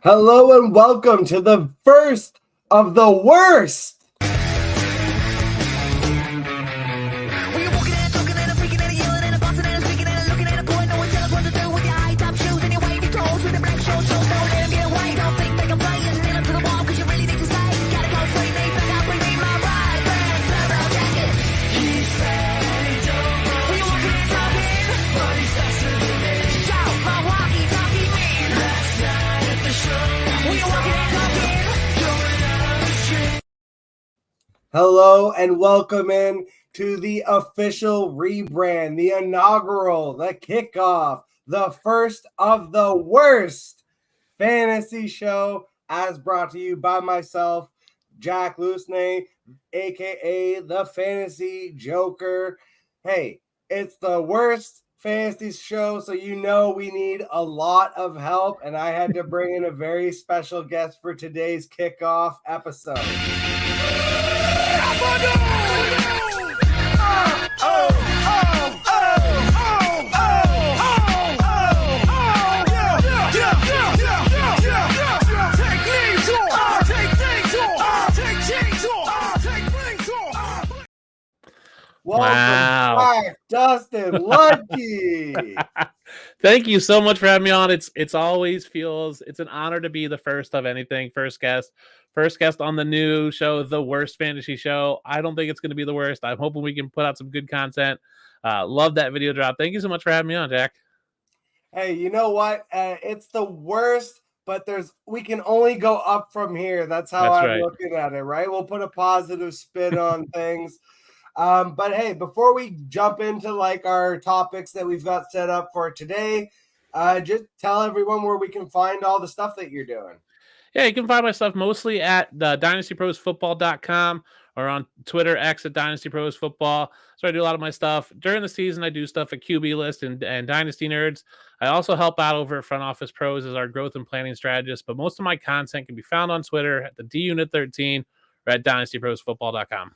Hello and welcome to the first of the worst. Hello and welcome in to the official rebrand, the inaugural, the kickoff, the first of the worst fantasy show, as brought to you by myself, Jack Lusney, aka the Fantasy Joker. Hey, it's the worst fantasy show, so you know we need a lot of help, and I had to bring in a very special guest for today's kickoff episode. Welcome back, Dustin Lucky. Thank you so much for having me on. It's always it's an honor to be the first of anything. First guest on the new show, The Worst Fantasy Show. I don't think it's going to be the worst. I'm hoping we can put out some good content. Love that video drop. Thank you so much for having me on, Jack. Hey, you know what? It's the worst, but we can only go up from here. That's how I'm looking at it, right? We'll put a positive spin on things. But hey, before we jump into like our topics that we've got set up for today, just tell everyone where we can find all the stuff that you're doing. Yeah, you can find my stuff mostly at dynastyprosfootball.com or on Twitter, X at Dynasty Pros Football. So I do a lot of my stuff. During the season, I do stuff at QB List and Dynasty Nerds. I also help out over at Front Office Pros as our growth and planning strategist, but most of my content can be found on Twitter at the DUnit13 or at dynastyprosfootball.com.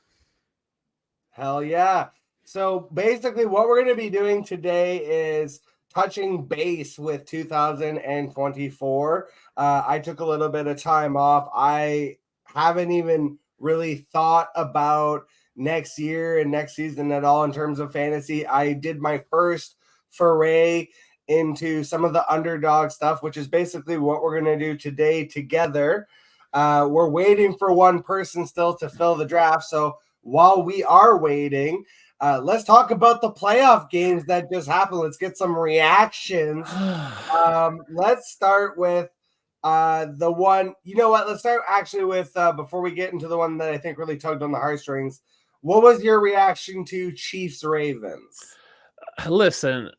Hell yeah. So basically what we're going to be doing today is touching base with 2024. I took a little bit of time off. I haven't even really thought about next year and next season at all in terms of fantasy. I did my first foray into some of the underdog stuff, which is basically what we're going to do today together. We're waiting for one person still to fill the draft. So while we are waiting, let's talk about the playoff games that just happened. Let's get some reactions. Let's start with the one. You know what? Let's start actually with before we get into the one that I think really tugged on the heartstrings. What was your reaction to Chiefs Ravens? Listen,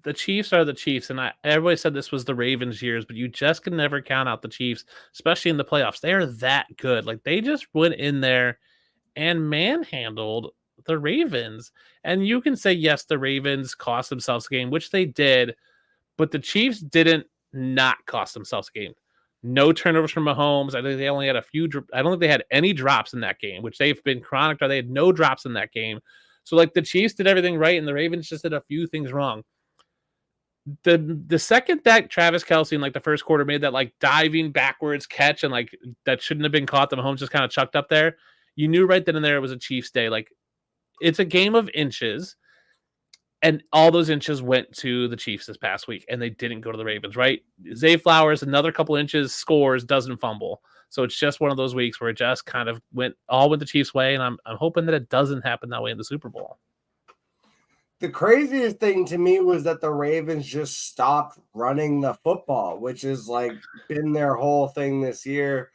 the Chiefs are the Chiefs, and everybody said this was the Ravens' years, but you just can never count out the Chiefs, especially in the playoffs. They are that good. Like they just went in there and manhandled the Ravens. And you can say, yes, the Ravens cost themselves a game, which they did, but the Chiefs didn't not cost themselves a game. No turnovers from Mahomes. I think they only had a few. I don't think they had any drops in that game, which they've been chronic. They had no drops in that game. So like the Chiefs did everything right, and the Ravens just did a few things wrong. The second that Travis Kelce in like the first quarter made that like diving backwards catch and like that shouldn't have been caught, the Mahomes just kind of chucked up there. You knew right then and there it was a Chiefs day. Like it's a game of inches, and all those inches went to the Chiefs this past week, and they didn't go to the Ravens, right? Zay Flowers, another couple inches, scores, doesn't fumble. So it's just one of those weeks where it just kind of went the Chiefs' way, and I'm hoping that it doesn't happen that way in the Super Bowl. The craziest thing to me was that the Ravens just stopped running the football, which is like been their whole thing this year.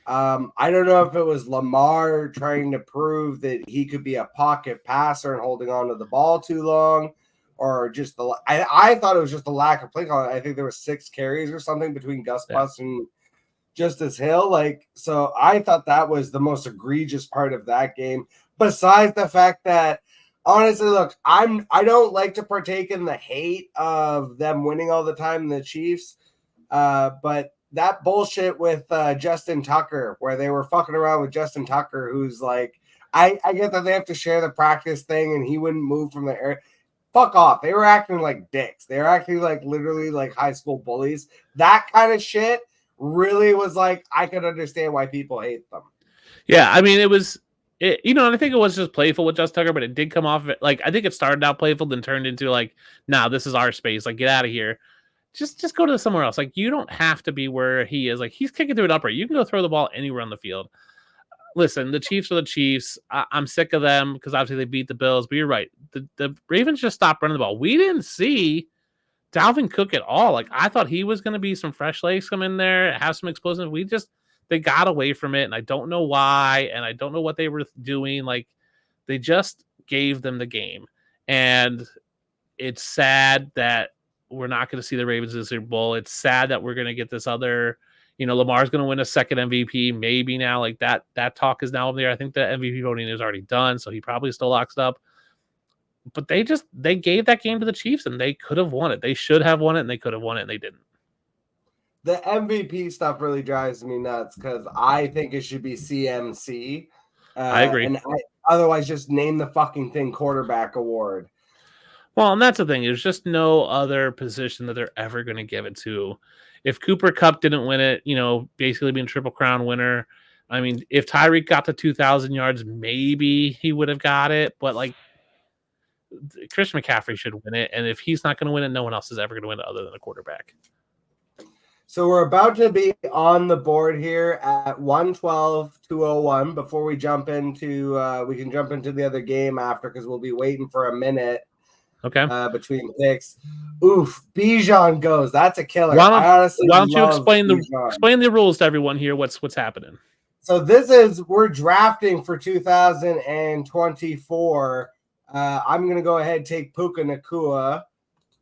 I don't know if it was Lamar trying to prove that he could be a pocket passer and holding on to the ball too long, or just I thought it was just the lack of play calling. I think there were 6 carries or something between Gus Bus and Justice Hill. Like, so I thought that was the most egregious part of that game. Besides the fact that, honestly, look, I don't like to partake in the hate of them winning all the time, the Chiefs, but that bullshit with Justin Tucker, where they were fucking around with Justin Tucker, who's like, I get that they have to share the practice thing and he wouldn't move from the air. Fuck off. They were acting like dicks. They were acting like literally like high school bullies. That kind of shit really was like, I could understand why people hate them. Yeah, I mean, and I think it was just playful with Justin Tucker, but it did come off of it. Like, I think it started out playful, then turned into like, nah, this is our space. Like, get out of here. Just go to somewhere else. Like, you don't have to be where he is. Like, he's kicking through an upright. You can go throw the ball anywhere on the field. Listen, the Chiefs are the Chiefs. I'm sick of them because obviously they beat the Bills. But you're right. The Ravens just stopped running the ball. We didn't see Dalvin Cook at all. Like, I thought he was going to be some fresh legs come in there, have some explosives. They got away from it, and I don't know why, and I don't know what they were doing. Like, they just gave them the game. And it's sad that we're not going to see the Ravens in the Super Bowl. It's sad that we're going to get this other, Lamar's going to win a second MVP, maybe now. Like, that talk is now up there. I think the MVP voting is already done, so he probably still locks up. But they gave that game to the Chiefs, and they could have won it. They should have won it, and they could have won it, and they didn't. The MVP stuff really drives me nuts because I think it should be CMC. I agree. And otherwise, just name the fucking thing quarterback award. Well, and that's the thing. There's just no other position that they're ever going to give it to. If Cooper Kupp didn't win it, basically being Triple Crown winner, I mean, if Tyreek got to 2,000 yards, maybe he would have got it. But, like, Christian McCaffrey should win it. And if he's not going to win it, no one else is ever going to win it other than a quarterback. So we're about to be on the board here at 112-201. Before we jump into, we can jump into the other game after because we'll be waiting for a minute. Okay. Between picks. Oof, Bijan goes. That's a killer. Why don't you explain the rules to everyone here? What's happening? So we're drafting for 2024. I'm gonna go ahead and take Puka Nacua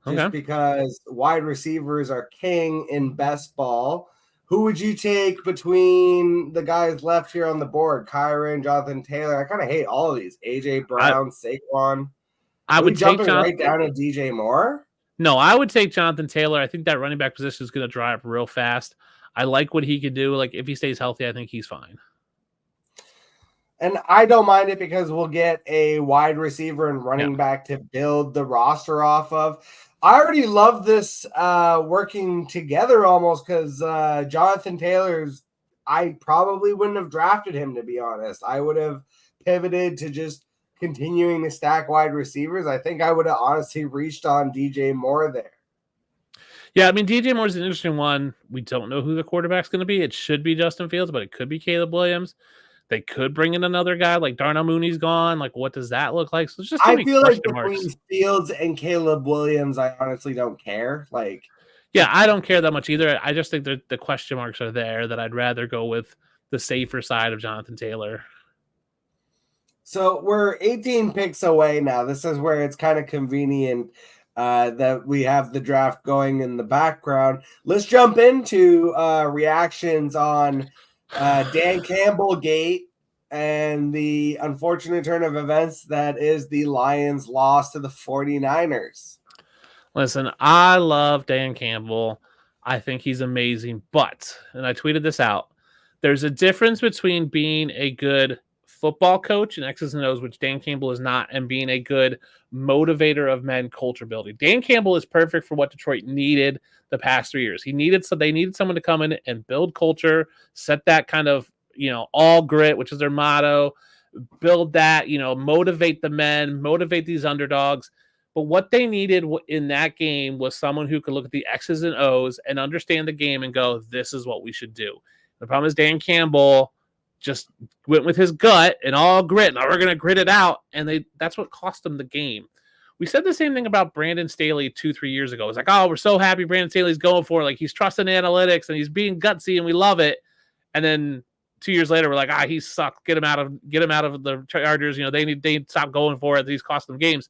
just because wide receivers are king in best ball. Who would you take between the guys left here on the board? Kyren, Jonathan Taylor. I kind of hate all of these. AJ Brown, Saquon. I would take Jonathan right down to DJ Moore. No, I would take Jonathan Taylor. I think that running back position is going to dry up real fast. I like what he can do. Like, if he stays healthy, I think he's fine. And I don't mind it because we'll get a wide receiver and running back to build the roster off of. I already love this working together almost because Jonathan Taylor's, I probably wouldn't have drafted him, to be honest. I would have pivoted to just continuing to stack wide receivers. I think I would have honestly reached on DJ Moore there. Yeah, I mean, DJ Moore's an interesting one. We don't know who the quarterback's going to be. It should be Justin Fields, but it could be Caleb Williams. They could bring in another guy, like Darnell Mooney's gone. Like, what does that look like? So it's just I feel like between Fields and Caleb Williams, I honestly don't care. Like, yeah, I don't care that much either. I just think that the question marks are there that I'd rather go with the safer side of Jonathan Taylor. So we're 18 picks away now. This is where it's kind of convenient that we have the draft going in the background. Let's jump into reactions on Dan Campbell Gate and the unfortunate turn of events that is the Lions' loss to the 49ers. Listen, I love Dan Campbell. I think he's amazing, but, and I tweeted this out, there's a difference between being a good football coach and X's and O's, which Dan Campbell is not, and being a good motivator of men, culture building. Dan Campbell is perfect for what Detroit needed the past 3 years. They needed someone to come in and build culture, set that kind of, all grit, which is their motto, build that, motivate the men, motivate these underdogs. But what they needed in that game was someone who could look at the X's and O's and understand the game and go, this is what we should do. The problem is Dan Campbell just went with his gut and all grit. Now we're going to grit it out. And that's what cost them the game. We said the same thing about Brandon Staley 2-3 years ago. It's like, oh, we're so happy Brandon Staley's going for it. Like, he's trusting analytics and he's being gutsy and we love it. And then 2 years later, we're like, he sucked. Get him out of the Chargers. They stop going for it. These cost them games.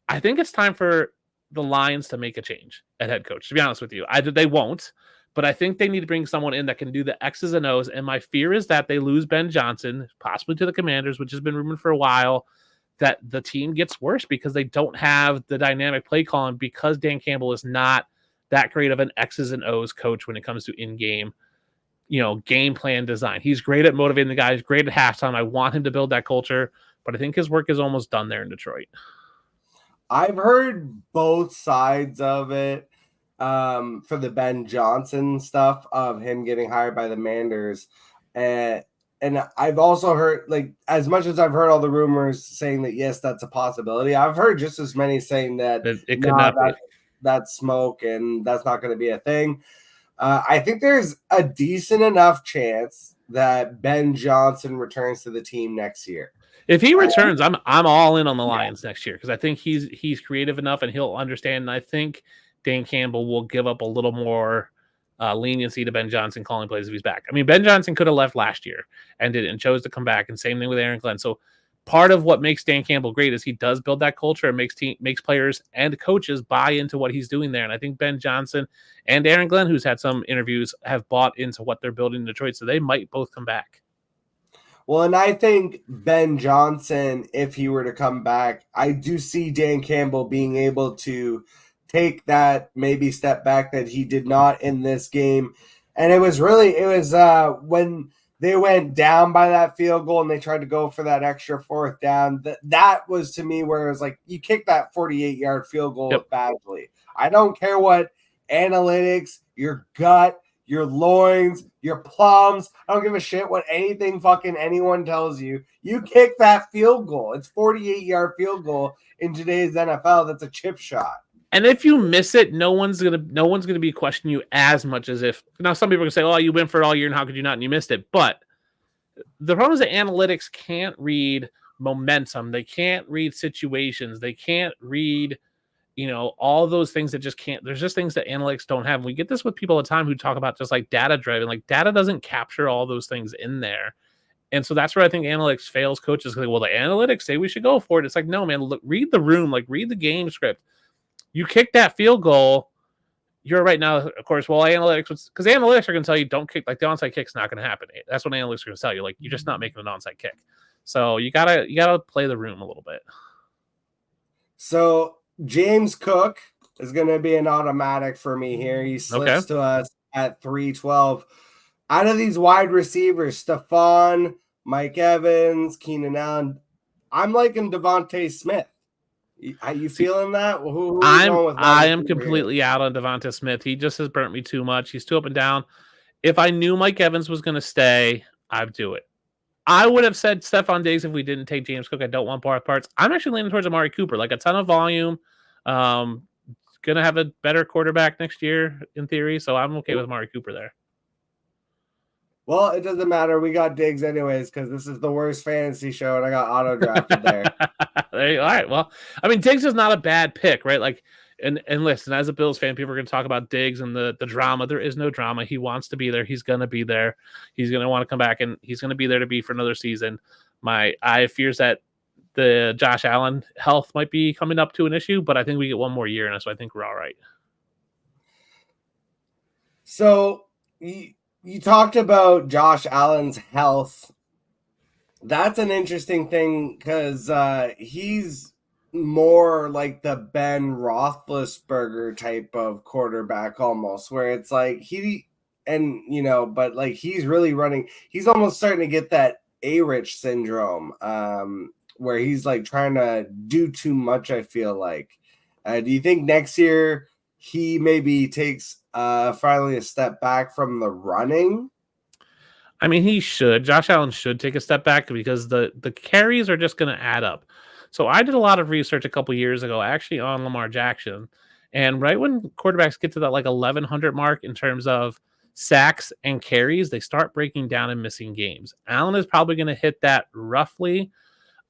I think it's time for the Lions to make a change at head coach, to be honest with you. They won't, but I think they need to bring someone in that can do the X's and O's. And my fear is that they lose Ben Johnson, possibly to the Commanders, which has been rumored for a while, that the team gets worse because they don't have the dynamic play calling, because Dan Campbell is not that great of an X's and O's coach when it comes to in-game, game plan design. He's great at motivating the guys, great at halftime. I want him to build that culture, but I think his work is almost done there in Detroit. I've heard both sides of it. for the Ben Johnson stuff of him getting hired by the Manders. And I've also heard, like, as much as I've heard all the rumors saying that, yes, that's a possibility, I've heard just as many saying that, It could not be. That's smoke and that's not going to be a thing. I think there's a decent enough chance that Ben Johnson returns to the team next year. If he returns, I'm all in on the Lions next year because I think he's creative enough and he'll understand. And I think Dan Campbell will give up a little more leniency to Ben Johnson calling plays if he's back. I mean, Ben Johnson could have left last year and did and chose to come back. And same thing with Aaron Glenn. So part of what makes Dan Campbell great is he does build that culture and makes players and coaches buy into what he's doing there. And I think Ben Johnson and Aaron Glenn, who's had some interviews, have bought into what they're building in Detroit. So they might both come back. Well, and I think Ben Johnson, if he were to come back, I do see Dan Campbell being able to take that maybe step back that he did not in this game. And it was when they went down by that field goal and they tried to go for that extra fourth down. That was to me where it was like, you kick that 48-yard field goal badly. I don't care what analytics, your gut, your loins, your plums. I don't give a shit what anything fucking anyone tells you. You kick that field goal. It's 48-yard field goal in today's NFL. That's a chip shot. And if you miss it, no one's gonna be questioning you as much as if now some people are gonna say, "Oh, you went for it all year, and how could you not?" And you missed it. But the problem is that analytics can't read momentum. They can't read situations. They can't read, all those things that just can't. There's just things that analytics don't have. We get this with people all the time who talk about just like data driven. Like data doesn't capture all those things in there. And so that's where I think analytics fails coaches. Because, well, the analytics say we should go for it. It's like, no, man, look, read the room, like read the game script. You kick that field goal, you're right now, of course, well, analytics, because analytics are going to tell you don't kick, like the onside kick's not going to happen. That's what analytics are going to tell you. Like, you're just not making an onside kick. So you gotta play the room a little bit. So James Cook is going to be an automatic for me here. He slips to us at 312. Out of these wide receivers, Stephon, Mike Evans, Keenan Allen, I'm liking Devontae Smith. Are you feeling that? I am completely out on Devonta Smith. He just has burnt me too much. He's too up and down. If I knew Mike Evans was going to stay, I'd do it. I would have said Stephon Diggs if we didn't take James Cook. I don't want bar parts. I'm actually leaning towards Amari Cooper, like a ton of volume. Going to have a better quarterback next year in theory, so I'm okay with Amari Cooper there. Well, it doesn't matter. We got Diggs anyways because this is the worst fantasy show, and I got auto drafted there. All right. Well, I mean, Diggs is not a bad pick, right? Like, and listen, as a Bills fan, people are going to talk about Diggs and the drama. There is no drama. He wants to be there. He's going to be there. He's going to want to come back, and he's going to be there to be for another season. I fears that the Josh Allen health might be coming up to an issue, but I think we get one more year, and so I think we're all right. So you talked about Josh Allen's health. That's an interesting thing because he's more like the Ben Roethlisberger type of quarterback almost, where it's like but like he's really running. He's almost starting to get that A-Rich syndrome where he's like trying to do too much, I feel like. Do you think next year he maybe takes finally a step back from the running? I mean, he should. Josh Allen should take a step back because the carries are just going to add up. So I did a lot of research a couple years ago, actually on Lamar Jackson, and right when quarterbacks get to that like 1,100 mark in terms of sacks and carries, they start breaking down and missing games. Allen is probably going to hit that roughly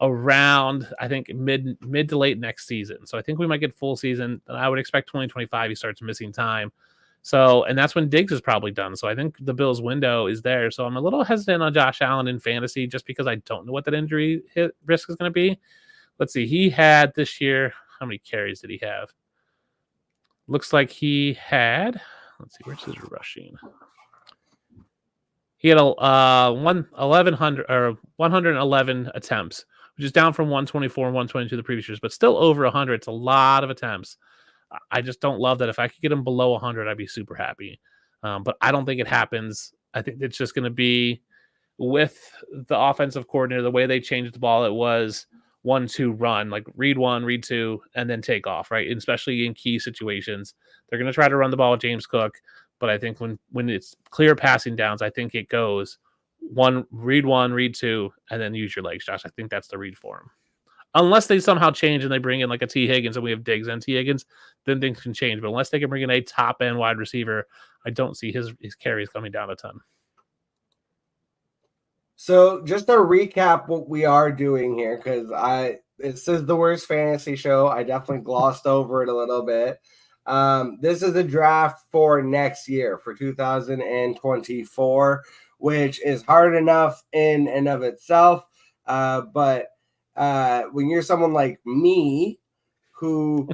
around, I think, mid to late next season. So I think we might get full season. I would expect 2025 he starts missing time. So, and that's when Diggs is probably done. So I think the Bills' window is there. So I'm a little hesitant on Josh Allen in fantasy just because I don't know what that injury risk is going to be. Let's see. He had this year, how many carries did he have? Looks like he had, let's see, where's his rushing? He had 111 attempts, which is down from 124 and 122 the previous years, but still over 100. It's a lot of attempts. I just don't love that. If I could get him below 100, I'd be super happy. But I don't think it happens. I think it's just going to be with the offensive coordinator, the way they changed the ball. It was 1-2 run, like read one, read two, and then take off, right? And especially in key situations. They're going to try to run the ball with James Cook, but I think when it's clear passing downs, I think it goes one, read two, and then use your legs, Josh. I think that's the read for him. Unless they somehow change and they bring in like a T. Higgins and we have Diggs and T. Higgins, then things can change. But unless they can bring in a top end wide receiver, I don't see his carries coming down a ton. So just to recap what we are doing here, because this is the worst fantasy show. I definitely glossed over it a little bit. This is a draft for next year, for 2024, which is hard enough in and of itself. But when you're someone like me, who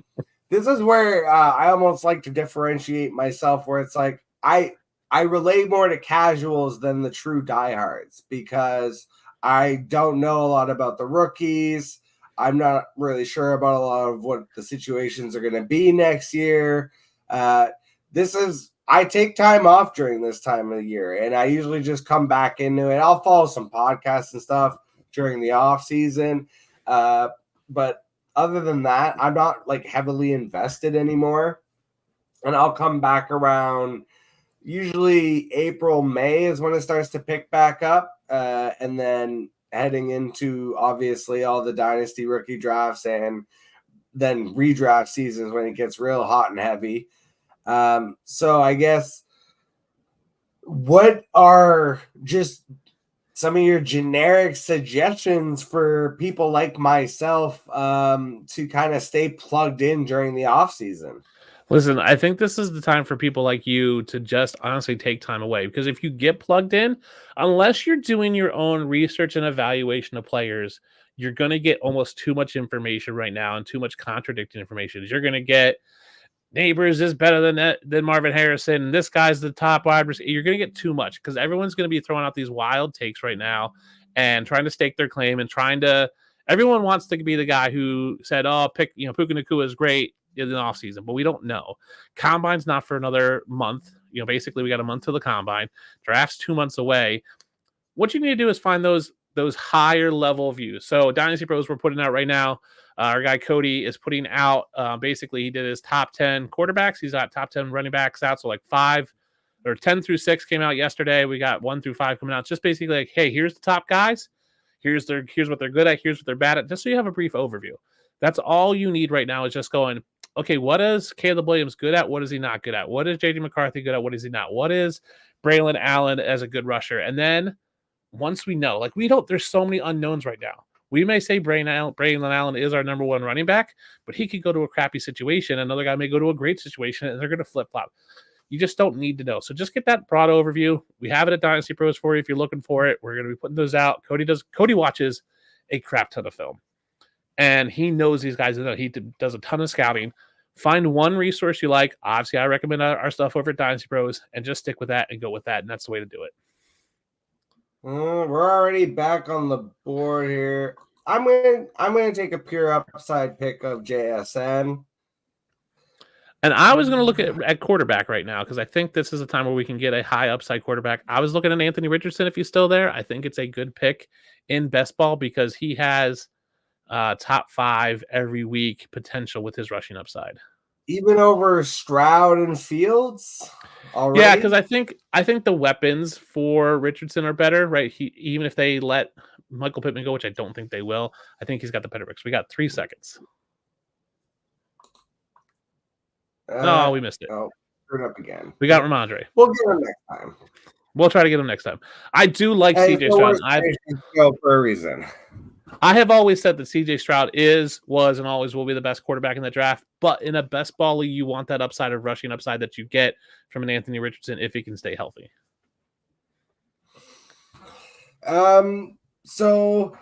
this is where I almost like to differentiate myself, where it's like I relate more to casuals than the true diehards, because I don't know a lot about the rookies. I'm not really sure about a lot of what the situations are going to be next year. I take time off during this time of the year, and I usually just come back into it. I'll follow some podcasts and stuff during the off season. But other than that, I'm not like heavily invested anymore. And I'll come back around usually April, May is when it starts to pick back up. And then heading into obviously all the dynasty rookie drafts and then redraft seasons when it gets real hot and heavy. So I guess what are just some of your generic suggestions for people like myself to kind of stay plugged in during the off season? Listen, I think this is the time for people like you to just honestly take time away, because if you get plugged in, unless you're doing your own research and evaluation of players, you're going to get almost too much information right now and too much contradicting information. You're going to get Neighbors is better than Marvin Harrison. This guy's the top wide receiver. You're going to get too much because everyone's going to be throwing out these wild takes right now and trying to stake their claim and everyone wants to be the guy who said, oh, Puka Nacua is great in the offseason, but we don't know. Combine's not for another month. Basically we got a month to the combine. Draft's 2 months away. What you need to do is find those higher level views. So Dynasty Pros we're putting out right now. Our guy Cody is putting out basically he did his top 10 quarterbacks. He's got top 10 running backs out. So like 10 through 6 came out yesterday. We got 1 through 5 coming out. It's just basically like, hey, here's the top guys. Here's what they're good at. Here's what they're bad at. Just so you have a brief overview. That's all you need right now is just going, okay, what is Caleb Williams good at? What is he not good at? What is JJ McCarthy good at? What is he not? What is Braylon Allen as a good rusher? And then once we know, there's so many unknowns right now. We may say Braylon Allen is our number one running back, but he could go to a crappy situation. Another guy may go to a great situation, and they're going to flip-flop. You just don't need to know. So just get that broad overview. We have it at Dynasty Pros for you if you're looking for it. We're going to be putting those out. Cody watches a crap ton of film, and he knows these guys. He does a ton of scouting. Find one resource you like. Obviously, I recommend our stuff over at Dynasty Pros, and just stick with that and go with that, and that's the way to do it. We're already back on the board here. I'm gonna take a pure upside pick of JSN. And I was going to look at quarterback right now because I think this is a time where we can get a high upside quarterback. I was looking at Anthony Richardson if he's still there. I think it's a good pick in best ball because he has top 5 every week potential with his rushing upside. Even over Stroud and Fields? Already? Yeah, because I think the weapons for Richardson are better, right? Even if they let Michael Pittman go, which I don't think they will, I think he's got the better picks. We got 3 seconds. No, we missed it. Oh, screwed up again. We got Ramondre. We'll get him next time. We'll try to get him next time. I do like CJ Stroud. For a reason. I have always said that CJ Stroud was, and always will be the best quarterback in the draft. But in a best ball league, you want that upside of rushing upside that you get from an Anthony Richardson if he can stay healthy. So,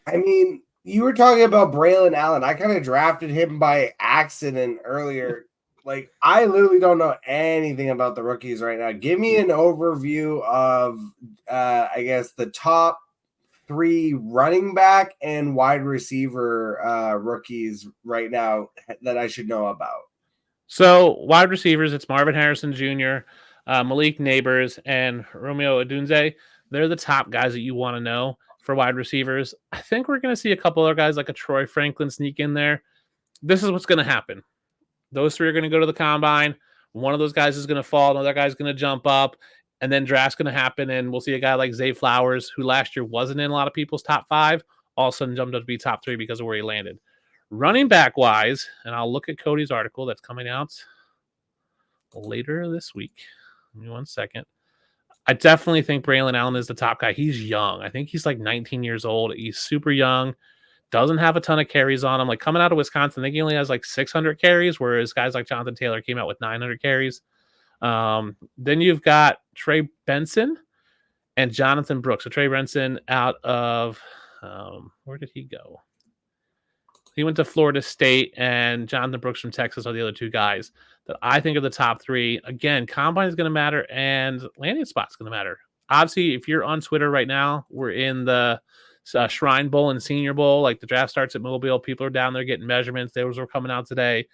I mean, you were talking about Braylon Allen. I kind of drafted him by accident earlier. Like, I literally don't know anything about the rookies right now. Give me an overview of, I guess, the top 3 running back and wide receiver rookies right now that I should know about. So, wide receivers, it's Marvin Harrison Jr., Malik Neighbors, and Romeo Odunze. They're the top guys that you want to know. for wide receivers. I think we're going to see a couple other guys like a Troy Franklin sneak in there. This is what's going to happen. Those three are going to go to the combine. One of those guys is going to fall. Another guy's going to jump up. And then draft's going to happen. And we'll see a guy like Zay Flowers, who last year wasn't in a lot of people's top 5, all of a sudden jumped up to be top 3 because of where he landed. Running back wise, and I'll look at Cody's article that's coming out later this week. Give me 1 second. I definitely think Braylon Allen is the top guy. He's young. I think he's like 19 years old. He's super young. Doesn't have a ton of carries on him. Like coming out of Wisconsin, I think he only has like 600 carries, whereas guys like Jonathan Taylor came out with 900 carries. Then you've got Trey Benson and Jonathan Brooks. So Trey Benson out of where did he go? He went to Florida State, and Jonathan Brooks from Texas are the other two guys that I think are the top 3. Again, combine is going to matter, and landing spot's going to matter. Obviously, if you're on Twitter right now, we're in the Shrine Bowl and Senior Bowl. Like the draft starts at Mobile. People are down there getting measurements. Those were coming out today.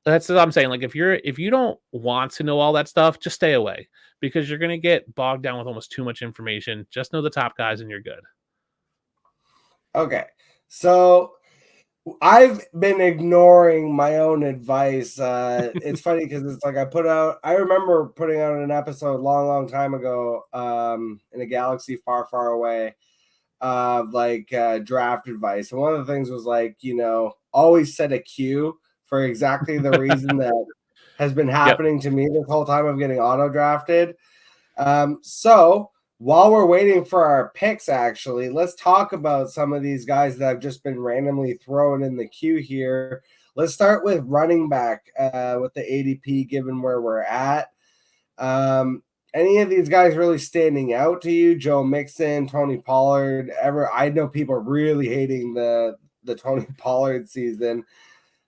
That's what I'm saying. Like if you don't want to know all that stuff, just stay away because you're going to get bogged down with almost too much information. Just know the top guys and you're good. Okay. So I've been ignoring my own advice. It's funny because it's like I remember putting out an episode long time ago in a galaxy far away of draft advice. And one of the things was always set a queue for exactly the reason that has been happening to me this whole time of getting auto drafted. So while we're waiting for our picks, actually, let's talk about some of these guys that have just been randomly thrown in the queue here. Let's start with running back with the ADP, given where we're at. Any of these guys really standing out to you? Joe Mixon, Tony Pollard, I know people are really hating the Tony Pollard season.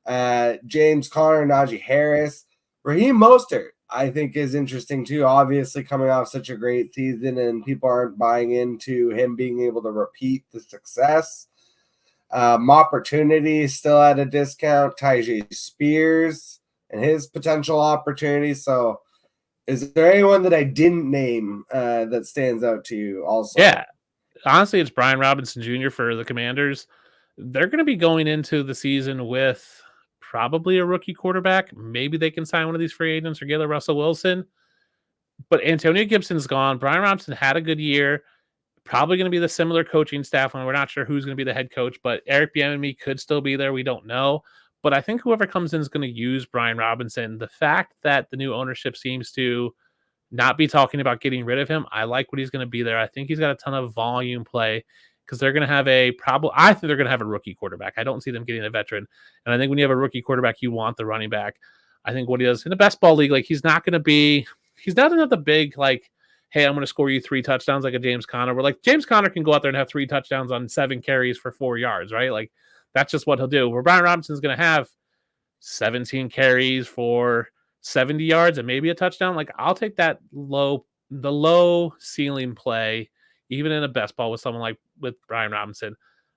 James Conner, Najee Harris, Raheem Mostert, I think is interesting too. Obviously coming off such a great season and people aren't buying into him being able to repeat the success. Opportunity still at a discount. Tyjae Spears and his potential opportunities. So is there anyone that I didn't name that stands out to you also? Yeah. Honestly, it's Brian Robinson Jr. for the Commanders. They're going to be going into the season with probably a rookie quarterback. Maybe they can sign one of these free agents or get a Russell Wilson. But Antonio Gibson's gone. Brian Robinson had a good year. Probably going to be the similar coaching staff, and we're not sure who's going to be the head coach, but Eric Bieniemy could still be there. We don't know. But I think whoever comes in is going to use Brian Robinson. The fact that the new ownership seems to not be talking about getting rid of him, I like what he's going to be there. I think he's got a ton of volume play because they're going to have I think they're going to have a rookie quarterback. I don't see them getting a veteran. And I think when you have a rookie quarterback, you want the running back. I think what he does in the best ball league, he's not another big, hey, I'm going to score you 3 touchdowns like a James Conner. Where James Conner can go out there and have 3 touchdowns on 7 carries for 4 yards, right? That's just what he'll do. Where Brian Robinson's going to have 17 carries for 70 yards and maybe a touchdown. I'll take the low ceiling play, even in a best ball with someone with Brian Robinson.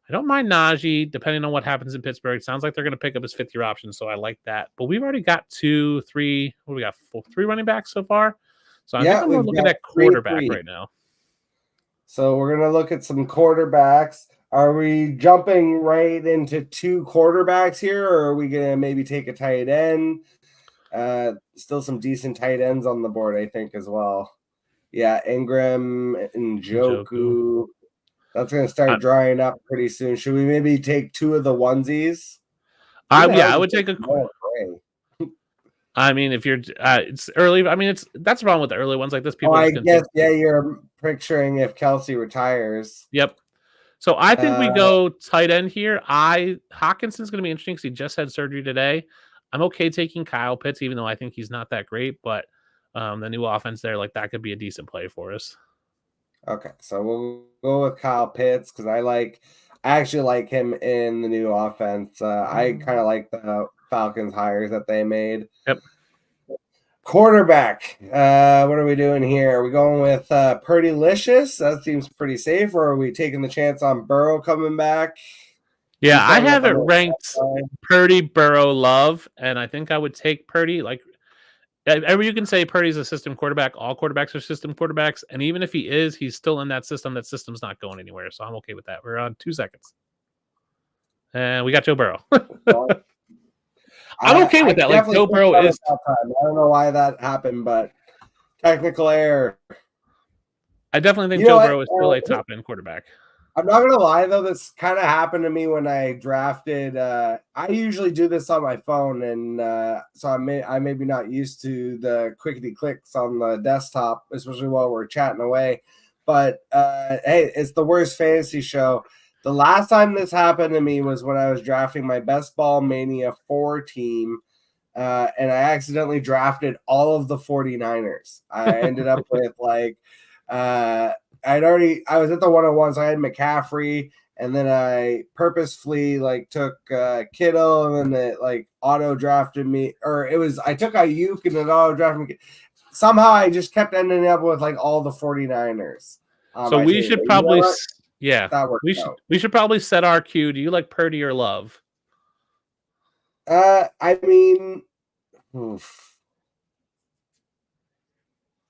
I don't mind Najee, depending on what happens in Pittsburgh. It sounds like they're going to pick up his 5th-year option, so I like that. But we've already got 3 running backs so far. So I think I'm going to look at that quarterback right now. So we're going to look at some quarterbacks. Are we jumping right into 2 quarterbacks here, or are we going to maybe take a tight end? Still some decent tight ends on the board, I think, as well. Yeah, Ingram and Njoku. That's going to start drying up pretty soon. Should we maybe take 2 of the onesies? I would take a. I mean, if you're, it's early. I mean, that's the problem with the early ones like this. People. I guess, you're picturing if Kelsey retires. Yep. So I think we go tight end here. Hawkinson's going to be interesting because he just had surgery today. I'm okay taking Kyle Pitts, even though I think he's not that great. But the new offense there, that could be a decent play for us. Okay, so we'll go with Kyle Pitts because I actually like him in the new offense. I kind of like the Falcons hires that they made. Yep. Quarterback. What are we doing here? Are we going with Purdy-licious? That seems pretty safe. Or are we taking the chance on Burrow coming back? Yeah, I have it ranked Purdy, Burrow, Love, and I think I would take Purdy. You can say Purdy's a system quarterback. All quarterbacks are system quarterbacks, and even if he is, he's still in that system. That system's not going anywhere, so I'm okay with that. We're on 2 seconds, and we got Joe Burrow. I'm okay with that. Like Joe Burrow is. I don't know why that happened, but technical error. I definitely think Joe Burrow is still a top end quarterback. I'm not gonna lie though, this kind of happened to me when I drafted. I usually do this on my phone, and so I may be not used to the clickety clicks on the desktop, especially while we're chatting away. But hey, it's the worst fantasy show. The last time this happened to me was when I was drafting my Best Ball Mania 4 team, and I accidentally drafted all of the 49ers. I ended up with like. I was at the 101, so I had McCaffrey, and then I purposefully like took Kittle, and then it like auto drafted me, or I took Ayuk and then auto drafted me. Somehow I just kept ending up with like all the 49ers. So we should probably, we should probably set our cue. Do you like Purdy or Love? I mean,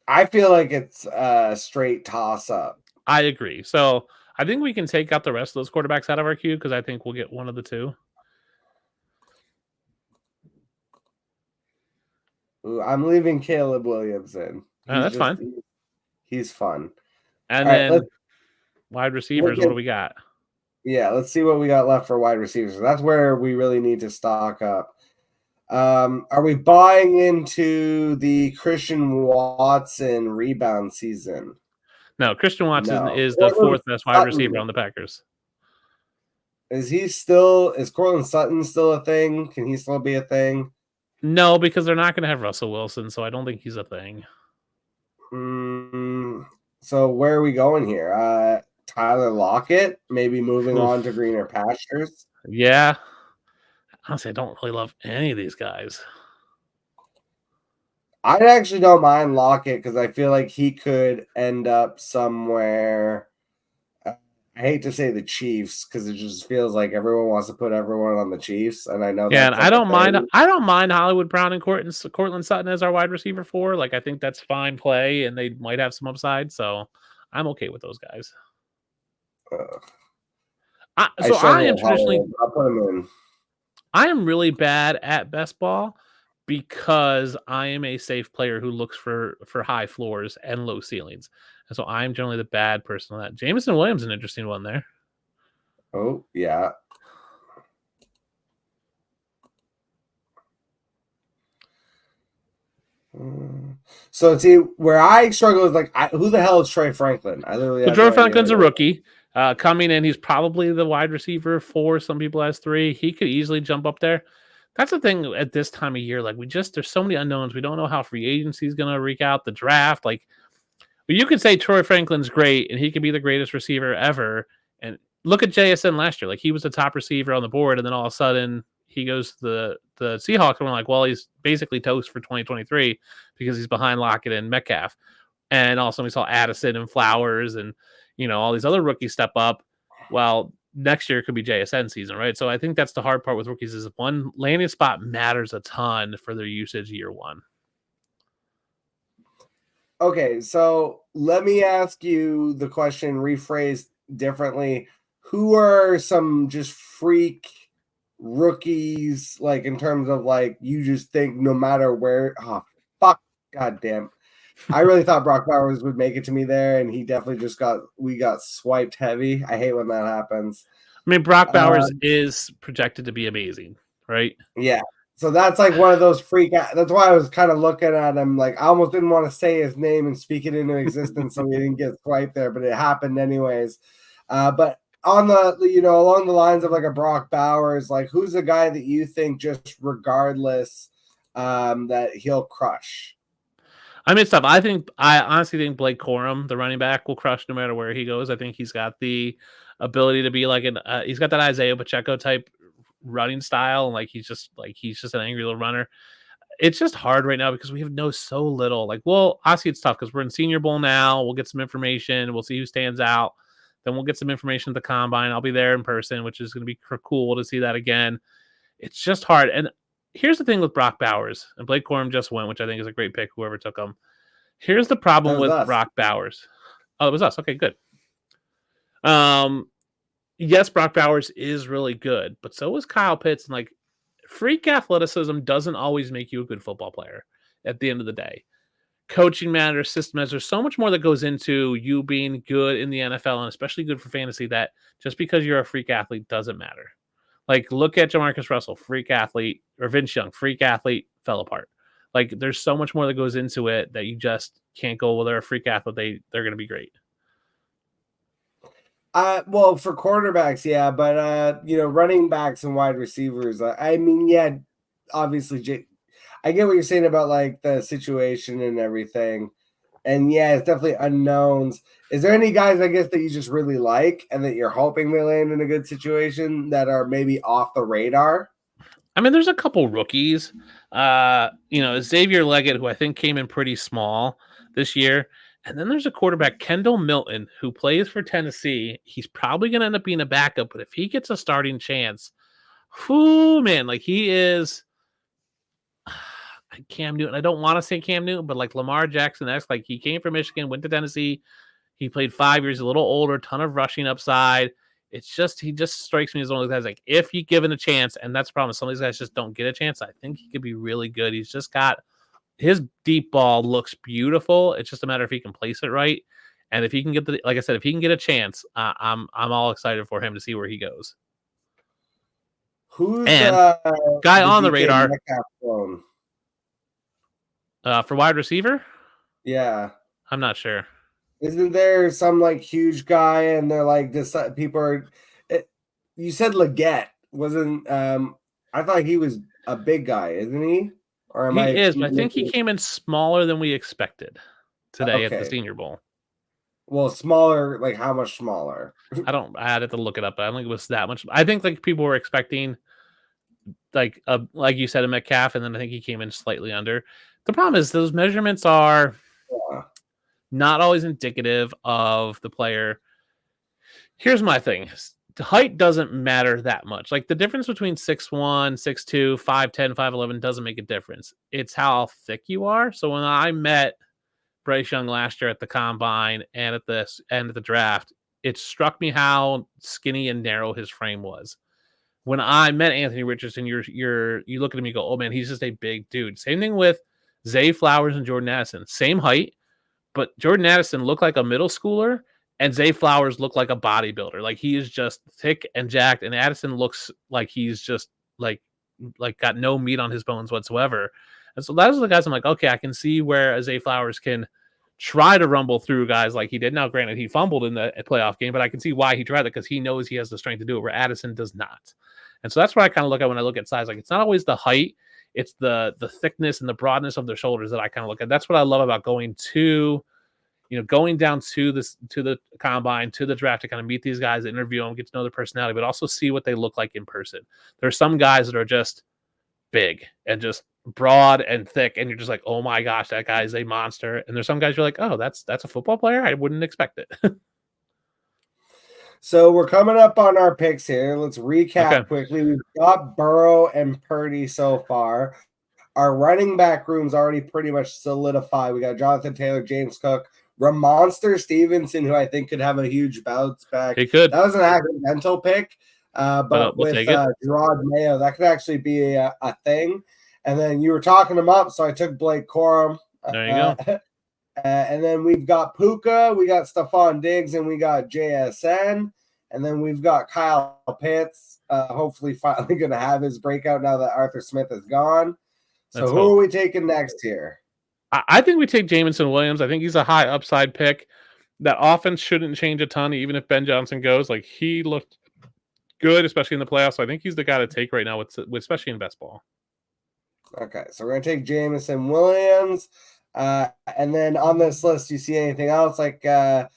I feel like it's a straight toss up. I agree. So I think we can take out the rest of those quarterbacks out of our queue because I think we'll get one of the two. I'm leaving Caleb Williams in. That's fine. He's fun. And then wide receivers, what do we got? Yeah, let's see what we got left for wide receivers. That's where we really need to stock up. Are we buying into the Christian Watson rebound season? No, Christian Watson is the fourth best wide receiver on the Packers. Is Courtland Sutton still a thing? Can he still be a thing? No, because they're not going to have Russell Wilson, so I don't think he's a thing. So where are we going here? Tyler Lockett, maybe moving on to greener pastures? Yeah. Honestly, I don't really love any of these guys. I actually don't mind Lockett because I feel like he could end up somewhere. I hate to say the Chiefs because it just feels like everyone wants to put everyone on the Chiefs, and I know. Yeah, and I don't mind. I don't mind Hollywood Brown and Courtland Sutton as our wide receiver 4. Like I think that's fine play, and they might have some upside. So I'm okay with those guys. I am traditionally. I'll put him in. I am really bad at best ball because I am a safe player who looks for high floors and low ceilings. And so I'm generally the bad person on that. Jameson Williams is an interesting one there. Oh, yeah. So see where I struggle is like who the hell is Troy Franklin? Troy Franklin's a rookie. Coming in, he's probably the wide receiver 4. Some people has 3. He could easily jump up there. That's the thing at this time of year. Like there's so many unknowns. We don't know how free agency is going to wreak out, the draft. Like you could say Troy Franklin's great and he could be the greatest receiver ever. And look at JSN last year. Like he was the top receiver on the board, and then all of a sudden he goes to the Seahawks, and we're like, well, he's basically toast for 2023 because he's behind Lockett and Metcalf. And also we saw Addison and Flowers and all these other rookies step up. Well, next year could be JSN season, right? So I think that's the hard part with rookies is one, landing spot matters a ton for their usage year 1. Okay, so let me ask you the question rephrased differently. Who are some just freak rookies, like in terms of like you just think no matter where? Oh, fuck, goddamn. I really thought Brock Bowers would make it to me there, and he definitely we got swiped heavy. I hate when that happens. I mean, Brock Bowers is projected to be amazing, right? Yeah. So that's like one of those freak. That's why I was kind of looking at him like I almost didn't want to say his name and speak it into existence, so he didn't get swiped there, but it happened anyways. But on the along the lines of like a Brock Bowers, like who's the guy that you think just regardless that he'll crush? I mean, stuff. I honestly think Blake Corum, the running back, will crush no matter where he goes. I think he's got the ability to be like he's got that Isaiah Pacheco type running style, and he's just an angry little runner. It's just hard right now because we have so little. Like, well, obviously it's tough because we're in Senior Bowl now. We'll get some information. We'll see who stands out. Then we'll get some information at the combine. I'll be there in person, which is going to be cool to see that again. It's just hard. And here's the thing with Brock Bowers, and Blake Corum just went, which I think is a great pick, whoever took him. Here's the problem with us. Brock Bowers. Oh, it was us. Okay, good. Yes, Brock Bowers is really good, but so is Kyle Pitts. And like, freak athleticism doesn't always make you a good football player at the end of the day. Coaching matters, system matters. There's so much more that goes into you being good in the NFL and especially good for fantasy that just because you're a freak athlete doesn't matter. Like, look at Jamarcus Russell, freak athlete, or Vince Young, freak athlete, fell apart. Like, there's so much more that goes into it that you just can't go, well, they're a freak athlete, they're going to be great. Well, for quarterbacks, yeah, but running backs and wide receivers, I mean, yeah, obviously, I get what you're saying about like the situation and everything, and yeah, it's definitely unknowns. Is there any guys, I guess, that you just really like and that you're hoping they land in a good situation that are maybe off the radar? I mean, there's a couple rookies. Xavier Leggett, who I think came in pretty small this year. And then there's a quarterback, Kendall Milton, who plays for Tennessee. He's probably going to end up being a backup, but if he gets a starting chance, man, like he is Cam Newton. I don't want to say Cam Newton, but like Lamar Jackson-esque, like he came from Michigan, went to Tennessee. He played 5 years, a little older, ton of rushing upside. It's just, he just strikes me as one of those guys, like if you given a chance, and that's the problem, some of these guys just don't get a chance. I think he could be really good. He's just got, his deep ball looks beautiful. It's just a matter if he can place it right. And if he can get like I said, if he can get a chance, I'm all excited for him to see where he goes. Who's guy on the radar for wide receiver? Yeah, I'm not sure. Isn't there some like huge guy and they're like this? People are. You said Leggett wasn't. I thought he was a big guy, isn't he? Or am he is, but I think he came in smaller than we expected today at the Senior Bowl. Well, smaller, like how much smaller? I had to look it up, but I don't think it was that much. I think like people were expecting like you said, a Metcalf, and then I think he came in slightly under. The problem is those measurements are not always indicative of the player. Here's my thing. The height doesn't matter that much. Like the difference between 6'1", 6'2", 5'10", 5'11" doesn't make a difference. It's how thick you are. So when I met Bryce Young last year at the combine and at the draft, it struck me how skinny and narrow his frame was. When I met Anthony Richardson, you look at him, you go, oh man, he's just a big dude. Same thing with Zay Flowers and Jordan Addison. Same height, but Jordan Addison looked like a middle schooler and Zay Flowers looked like a bodybuilder. Like he is just thick and jacked, and Addison looks like he's just like got no meat on his bones whatsoever. And so those are the guys I'm like, okay, I can see where Zay Flowers can try to rumble through guys like he did. Now, granted, he fumbled in the playoff game, but I can see why he tried it because he knows he has the strength to do it, where Addison does not. And so that's what I kind of look at when I look at size. Like it's not always the height, it's the thickness and the broadness of their shoulders that I kind of look at. That's what I love about going down to the combine, to the draft, to kind of meet these guys, interview them, get to know their personality, but also see what they look like in person. There are some guys that are just big and just broad and thick, and you're just like, oh my gosh, that guy is a monster. And there's some guys you're like, oh, that's a football player. I wouldn't expect it. So we're coming up on our picks here. Let's recap quickly. We've got Burrow and Purdy so far. Our running back room's already pretty much solidified. We got Jonathan Taylor, James Cook, Ramonster Stevenson, who I think could have a huge bounce back. He could. That was an accidental pick, but with Gerard Mayo, that could actually be a thing. And then you were talking him up, so I took Blake Corum. There you go. And then we've got Puka, we got Stephon Diggs, and we got JSN. And then we've got Kyle Pitts, hopefully finally going to have his breakout now that Arthur Smith is gone. So who are we taking next here? I think we take Jameson Williams. I think he's a high upside pick. That offense shouldn't change a ton, even if Ben Johnson goes. Like he looked good, especially in the playoffs. So I think he's the guy to take right now, especially in best ball. Okay, so we're going to take Jameson Williams. And then on this list, you see anything else? Like, can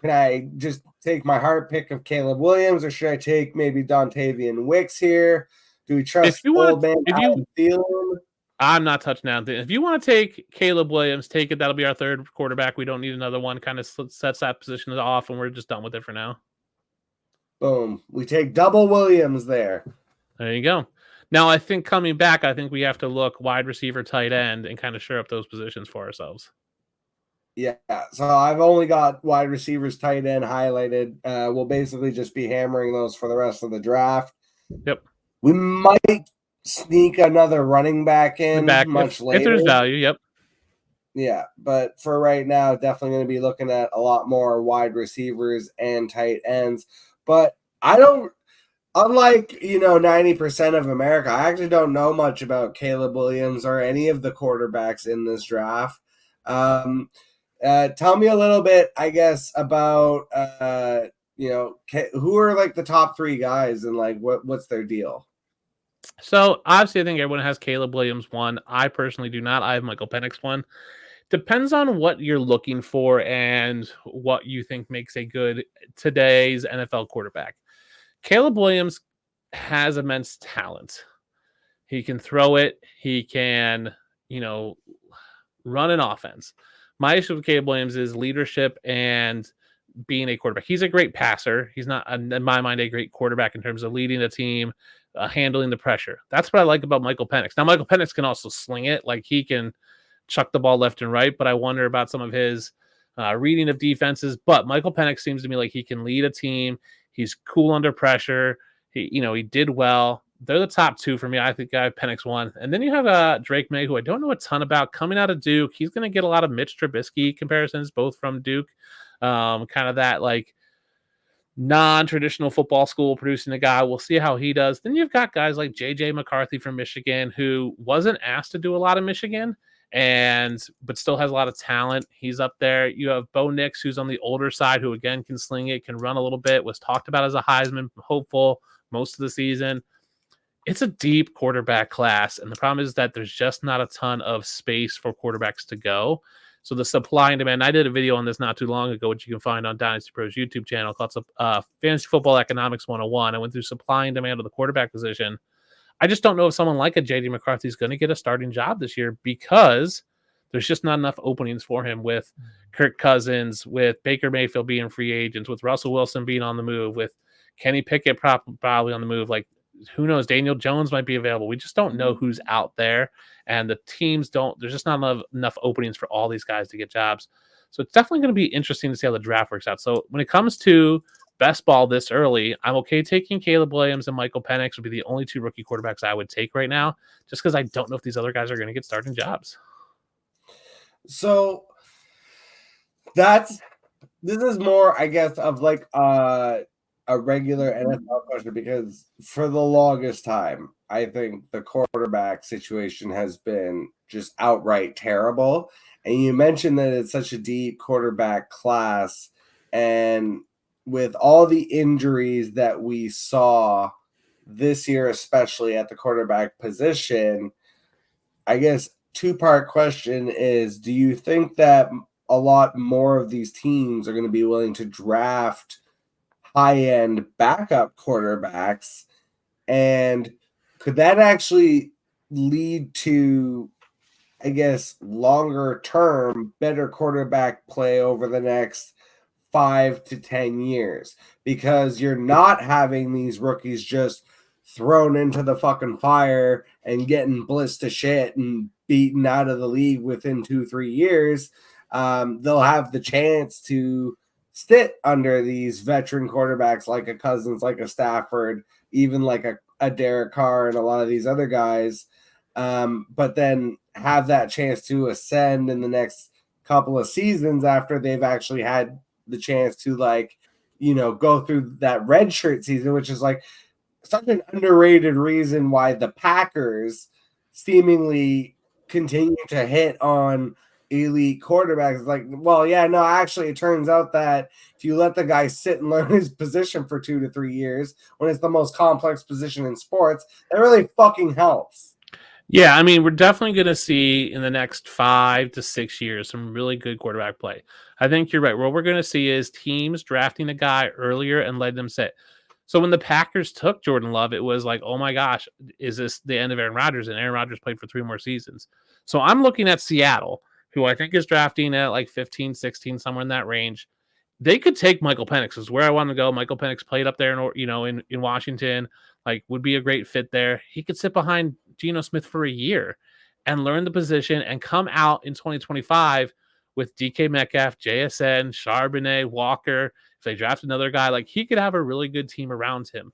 I just take my heart pick of Caleb Williams, or should I take maybe Dontavian Wicks here? Do we trust old man Adam Thielen? I'm not touching Adam Thielen. If you want to take Caleb Williams, take it. That'll be our third quarterback. We don't need another one. Kind of sets that position off, and we're just done with it for now. Boom. We take double Williams there. There you go. Now, I think coming back, I think we have to look wide receiver, tight end, and kind of shore up those positions for ourselves. Yeah, so I've only got wide receivers, tight end highlighted. We'll basically just be hammering those for the rest of the draft. Yep. We might sneak another running back in Back much if later. there's value. Yep. Yeah, but for right now, definitely going to be looking at a lot more wide receivers and tight ends. But I don't, unlike 90% of America, I actually don't know much about Caleb Williams or any of the quarterbacks in this draft. Tell me a little bit, I guess, about who are like the top three guys and like what's their deal. So obviously, I think everyone has Caleb Williams one. I personally do not. I have Michael Penix one. Depends on what you're looking for and what you think makes a good today's NFL quarterback. Caleb Williams has immense talent. He can throw it. He can, run an offense. My issue with Caleb Williams is leadership and being a quarterback. He's a great passer. He's not, in my mind, a great quarterback in terms of leading the team, handling the pressure. That's what I like about Michael Penix. Now, Michael Penix can also sling it. Like he can chuck the ball left and right, but I wonder about some of his reading of defenses. But Michael Penix seems to me like he can lead a team. He's cool under pressure. He did well. They're the top two for me. I think I have Penix one. And then you have Drake May, who I don't know a ton about, coming out of Duke. He's going to get a lot of Mitch Trubisky comparisons, both from Duke. Kind of that like non-traditional football school producing a guy. We'll see how he does. Then you've got guys like JJ McCarthy from Michigan, who wasn't asked to do a lot of Michigan, but still has a lot of talent. He's up there. You have Bo Nix, who's on the older side, who again can sling it, can run a little bit, was talked about as a Heisman hopeful most of the season. It's a deep quarterback class, and the problem is that there's just not a ton of space for quarterbacks to go. So the supply and demand. I did a video on this not too long ago, which you can find on Dynasty Pro's YouTube channel, called Fantasy Football Economics 101. I went through supply and demand of the quarterback position. I just don't know if someone like a JD McCarthy is going to get a starting job this year because there's just not enough openings for him with Kirk Cousins, with Baker Mayfield being free agents, with Russell Wilson being on the move, with Kenny Pickett probably on the move. Like, who knows? Daniel Jones might be available. We just don't know who's out there, and the teams there's just not enough openings for all these guys to get jobs. So it's definitely going to be interesting to see how the draft works out. So when it comes to best ball this early, I'm okay taking Caleb Williams and Michael Penix would be the only two rookie quarterbacks I would take right now, just because I don't know if these other guys are going to get starting jobs. So this is more, I guess, of like a regular NFL question, because for the longest time, I think the quarterback situation has been just outright terrible. And you mentioned that it's such a deep quarterback class, and with all the injuries that we saw this year, especially at the quarterback position, I guess two-part question is, do you think that a lot more of these teams are going to be willing to draft high-end backup quarterbacks? And could that actually lead to, I guess, longer term, better quarterback play over the next 5 to 10 years? Because you're not having these rookies just thrown into the fucking fire and getting blitzed to shit and beaten out of the league within 2-3 years. They'll have the chance to sit under these veteran quarterbacks like a Cousins, like a Stafford, even like a Derek Carr and a lot of these other guys, but then have that chance to ascend in the next couple of seasons after they've actually had the chance to go through that red shirt season, which is like such an underrated reason why the Packers seemingly continue to hit on elite quarterbacks. Like, well, yeah, no, actually, it turns out that if you let the guy sit and learn his position for 2 to 3 years, when it's the most complex position in sports, that really fucking helps. Yeah, I mean, we're definitely going to see in the next 5 to 6 years some really good quarterback play. I think you're right. What we're going to see is teams drafting a guy earlier and letting them sit. So when the Packers took Jordan Love, it was like, oh my gosh, is this the end of Aaron Rodgers? And Aaron Rodgers played for 3 more seasons. So I'm looking at Seattle, who I think is drafting at like 15, 16, somewhere in that range. they could take Michael Penix. Is where I want to go. Michael Penix played up there in Washington, like would be a great fit there. He could sit behind Geno Smith for a year and learn the position and come out in 2025 with DK Metcalf, JSN, Charbonnet, Walker. If they draft another guy, like he could have a really good team around him.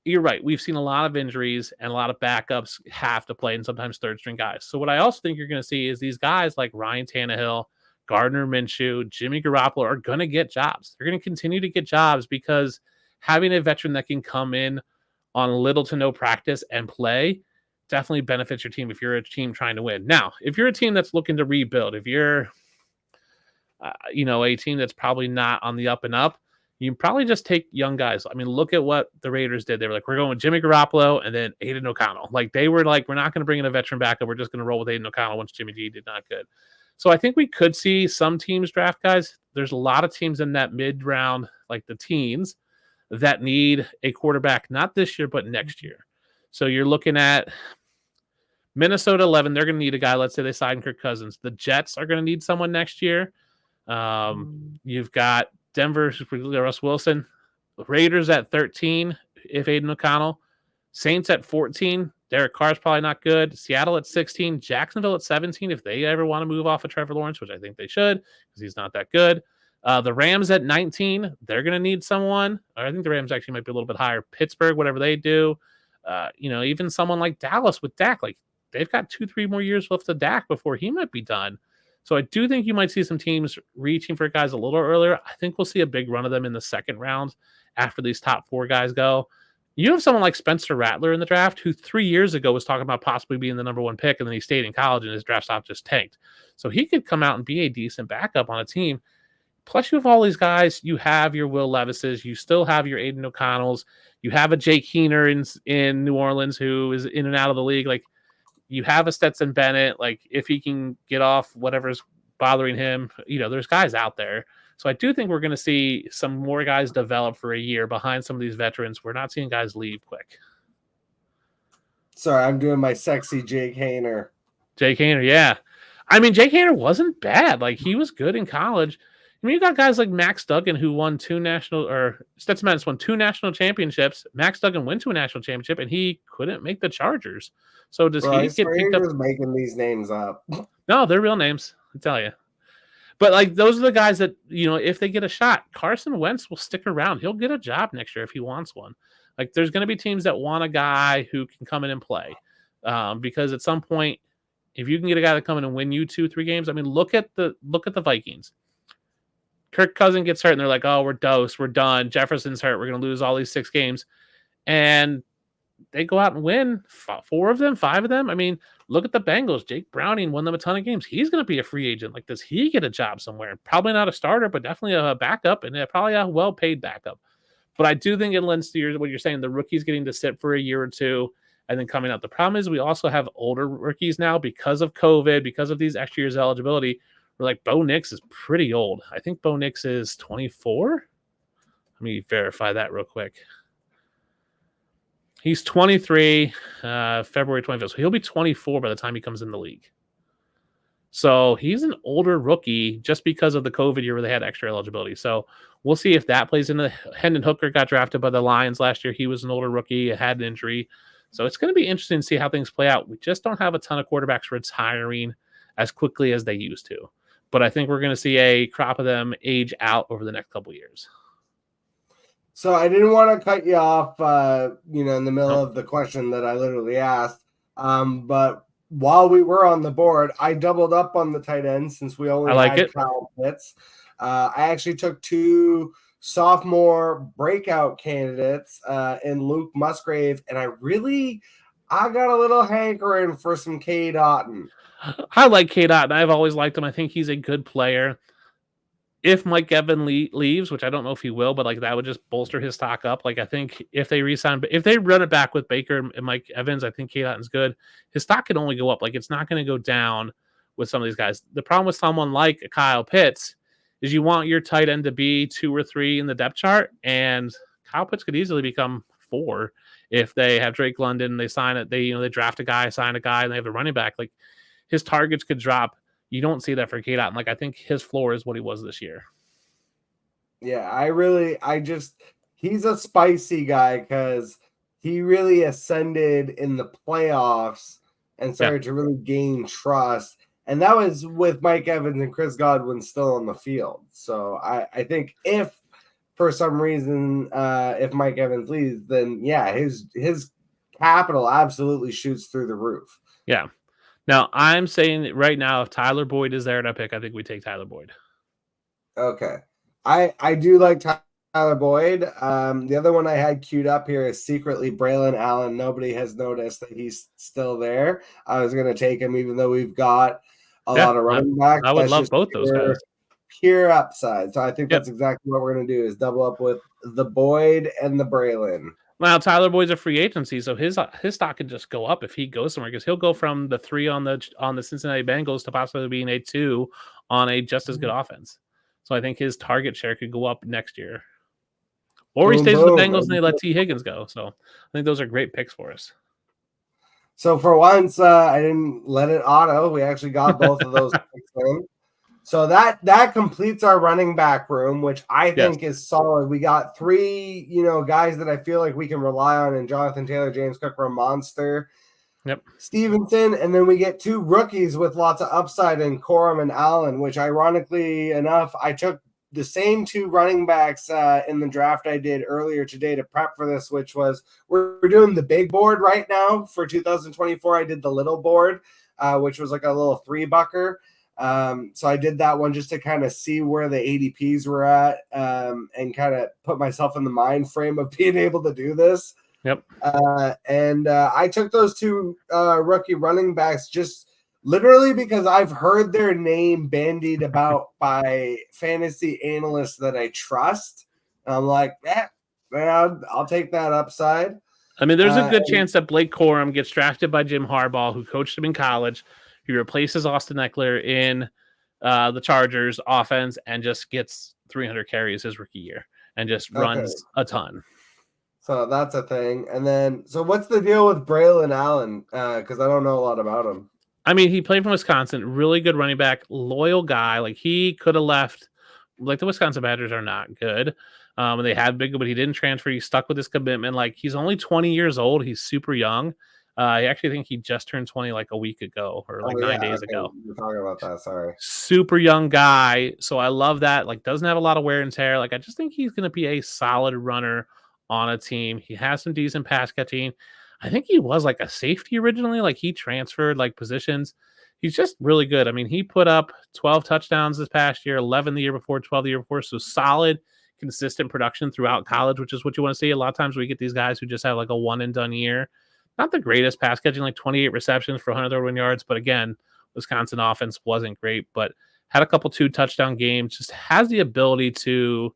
You're right. We've seen a lot of injuries and a lot of backups have to play, and sometimes third string guys. So what I also think you're going to see is these guys like Ryan Tannehill, Gardner Minshew, Jimmy Garoppolo are going to get jobs. They're going to continue to get jobs because having a veteran that can come in on little to no practice and play definitely benefits your team if you're a team trying to win. Now, if you're a team that's looking to rebuild, if you're a team that's probably not on the up and up, you can probably just take young guys. I mean, look at what the Raiders did. They were like, we're going with Jimmy Garoppolo and then Aiden O'Connell. Like they were like, we're not going to bring in a veteran backup. We're just going to roll with Aiden O'Connell once Jimmy G did not good. So I think we could see some teams draft guys. There's a lot of teams in that mid round, like the teens, that need a quarterback, not this year, but next year. So you're looking at Minnesota 11. They're going to need a guy. Let's say they sign Kirk Cousins. The Jets are going to need someone next year. You've got Denver, Russ Wilson, Raiders at 13, if Aiden O'Connell, Saints at 14, Derek Carr's probably not good, Seattle at 16, Jacksonville at 17, if they ever want to move off of Trevor Lawrence, which I think they should, because he's not that good. The Rams at 19, they're going to need someone. I think the Rams actually might be a little bit higher. Pittsburgh, whatever they do. Even someone like Dallas with Dak, like they've got 2-3 more years left of Dak before he might be done. So I do think you might see some teams reaching for guys a little earlier. I think we'll see a big run of them in the second round after these top 4 guys go. You have someone like Spencer Rattler in the draft who 3 years ago was talking about possibly being the number 1 pick, and then he stayed in college and his draft stock just tanked. So he could come out and be a decent backup on a team. Plus you have all these guys. You have your Will Levises. You still have your Aiden O'Connells. You have a Jake Heener in New Orleans who is in and out of the league. Like, you have a Stetson Bennett, like if he can get off whatever's bothering him, there's guys out there. So I do think we're going to see some more guys develop for a year behind some of these veterans. We're not seeing guys leave quick. Sorry, I'm doing my sexy Jake Haener. Jake Haener, yeah. I mean, Jake Haener wasn't bad. Like he was good in college. I mean, you got guys like Max Duggan who won Stetson Bennett won 2 national championships. Max Duggan went to a national championship and he couldn't make the Chargers. So does he get picked up? Just making these names up. No, they're real names, I tell you. But like those are the guys that, if they get a shot, Carson Wentz will stick around. He'll get a job next year if he wants one. Like there's going to be teams that want a guy who can come in and play. Because at some point, if you can get a guy to come in and win you 2-3 games, I mean, look at the Vikings. Kirk Cousins gets hurt and they're like, oh, we're dosed. We're done. Jefferson's hurt. We're going to lose all these 6 games. And they go out and win 4 of them, 5 of them. I mean, look at the Bengals. Jake Browning won them a ton of games. He's going to be a free agent. Like, does he get a job somewhere? Probably not a starter, but definitely a backup and probably a well-paid backup. But I do think it lends to what you're saying. The rookie's getting to sit for a year or 2 and then coming out. The problem is we also have older rookies now because of COVID, because of these extra years of eligibility. We're like, Bo Nix is pretty old. I think Bo Nix is 24. Let me verify that real quick. He's 23, February 25th. So he'll be 24 by the time he comes in the league. So he's an older rookie just because of the COVID year where they had extra eligibility. So we'll see if that plays into. Hendon Hooker got drafted by the Lions last year. He was an older rookie, had an injury. So it's going to be interesting to see how things play out. We just don't have a ton of quarterbacks retiring as quickly as they used to. But I think we're going to see a crop of them age out over the next couple of years. So I didn't want to cut you off, in the middle of the question that I literally asked. But while we were on the board, I doubled up on the tight end since we only had Kyle Pitts. I actually took 2 sophomore breakout candidates in Luke Musgrave, and I got a little hankering for some Cade Otton. I like Cade Otton. I've always liked him. I think he's a good player. If Mike Evans leaves, which I don't know if he will, but like that would just bolster his stock up. Like I think if they if they run it back with Baker and Mike Evans, I think Cade Otton's good. His stock can only go up. Like it's not going to go down with some of these guys. The problem with someone like Kyle Pitts is you want your tight end to be 2 or 3 in the depth chart, and Kyle Pitts could easily become 4 if they have Drake London. They sign it. They draft a guy, sign a guy, and they have a running back. Like his targets could drop. You don't see that for Cade Otton. Like I think his floor is what he was this year. Yeah, he's a spicy guy because he really ascended in the playoffs and Yeah. started to really gain trust. And that was with Mike Evans and Chris Godwin still on the field. So I think if for some reason if Mike Evans leaves, then yeah, his capital absolutely shoots through the roof. Yeah. Now I'm saying that right now, if Tyler Boyd is there at that pick, I think we take Tyler Boyd. Okay. I do like Tyler Boyd. The other one I had queued up here is secretly Braylon Allen. Nobody has noticed that he's still there. I was going to take him even though we've got a Yeah, lot of running backs. I would That's love just both those guys. pure upside. So I think Yep. that's exactly what we're going to do is double up with the Boyd and the Braylon. Now Tyler Boyd's a free agency, so his stock could just go up if he goes somewhere because he'll go from the 3 on the Cincinnati Bengals to possibly being a 2 on a just as good offense. So I think his target share could go up next year. Or he Boom, stays with the boom. Bengals and they let T. Higgins go. So I think those are great picks for us. So for once, I didn't let it auto. We actually got both of those picks in. So that completes our running back room, which I think is solid. We got 3, guys that I feel like we can rely on, and Jonathan Taylor, James Cook are a monster. Yep. Stevenson, and then we get 2 rookies with lots of upside in Corum and Allen, which ironically enough, I took the same 2 running backs in the draft I did earlier today to prep for this, which was we're doing the big board right now for 2024. I did the little board, which was like a little 3-bucker. So I did that one just to kind of see where the ADPs were at and kind of put myself in the mind frame of being able to do this. Yep. And I took those 2 rookie running backs just literally because I've heard their name bandied about by fantasy analysts that I trust. And I'm like, man, I'll take that upside. I mean, there's a good chance that Blake Corum gets drafted by Jim Harbaugh, who coached him in college. He replaces Austin Eckler in the Chargers offense and just gets 300 carries his rookie year and just runs a ton. So that's a thing. And then, so what's the deal with Braylon Allen? Because I don't know a lot about him. I mean, he played from Wisconsin, really good running back, loyal guy. Like he could have left. Like the Wisconsin Badgers are not good. They had big, but he didn't transfer. He stuck with his commitment. Like he's only 20 years old. He's super young. I actually think he just turned 20 like a week ago or like 9 days ago. We're talking about that. Sorry. Super young guy. So I love that. Like doesn't have a lot of wear and tear. Like I just think he's going to be a solid runner on a team. He has some decent pass catching. I think he was like a safety originally. Like he transferred like positions. He's just really good. I mean, he put up 12 touchdowns this past year, 11 the year before, 12 the year before. So solid, consistent production throughout college, which is what you want to see. A lot of times we get these guys who just have like a one and done year. Not the greatest pass catching, like 28 receptions for 131 yards. But again, Wisconsin offense wasn't great, but had a couple 2 touchdown games, just has the ability to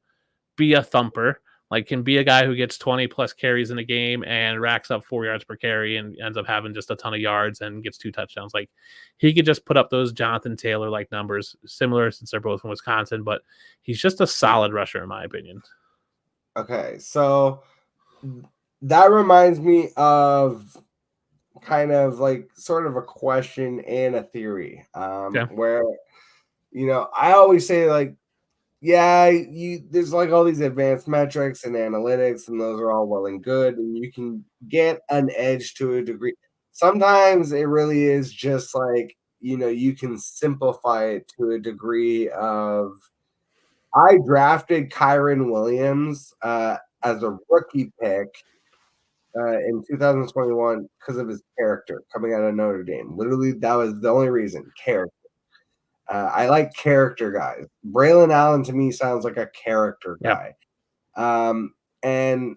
be a thumper. Like can be a guy who gets 20 plus carries in a game and racks up 4 yards per carry and ends up having just a ton of yards and gets 2 touchdowns. Like he could just put up those Jonathan Taylor like numbers, similar since they're both from Wisconsin, but he's just a solid rusher in my opinion. Okay, so that reminds me of kind of like sort of a question and a theory where, I always say like, yeah, there's like all these advanced metrics and analytics, and those are all well and good, and you can get an edge to a degree. Sometimes it really is just like, you can simplify it to a degree of I drafted Kyren Williams as a rookie pick in 2021 because of his character coming out of Notre Dame. Literally, that was the only reason, character. I like character guys. Braylon Allen to me sounds like a character guy. And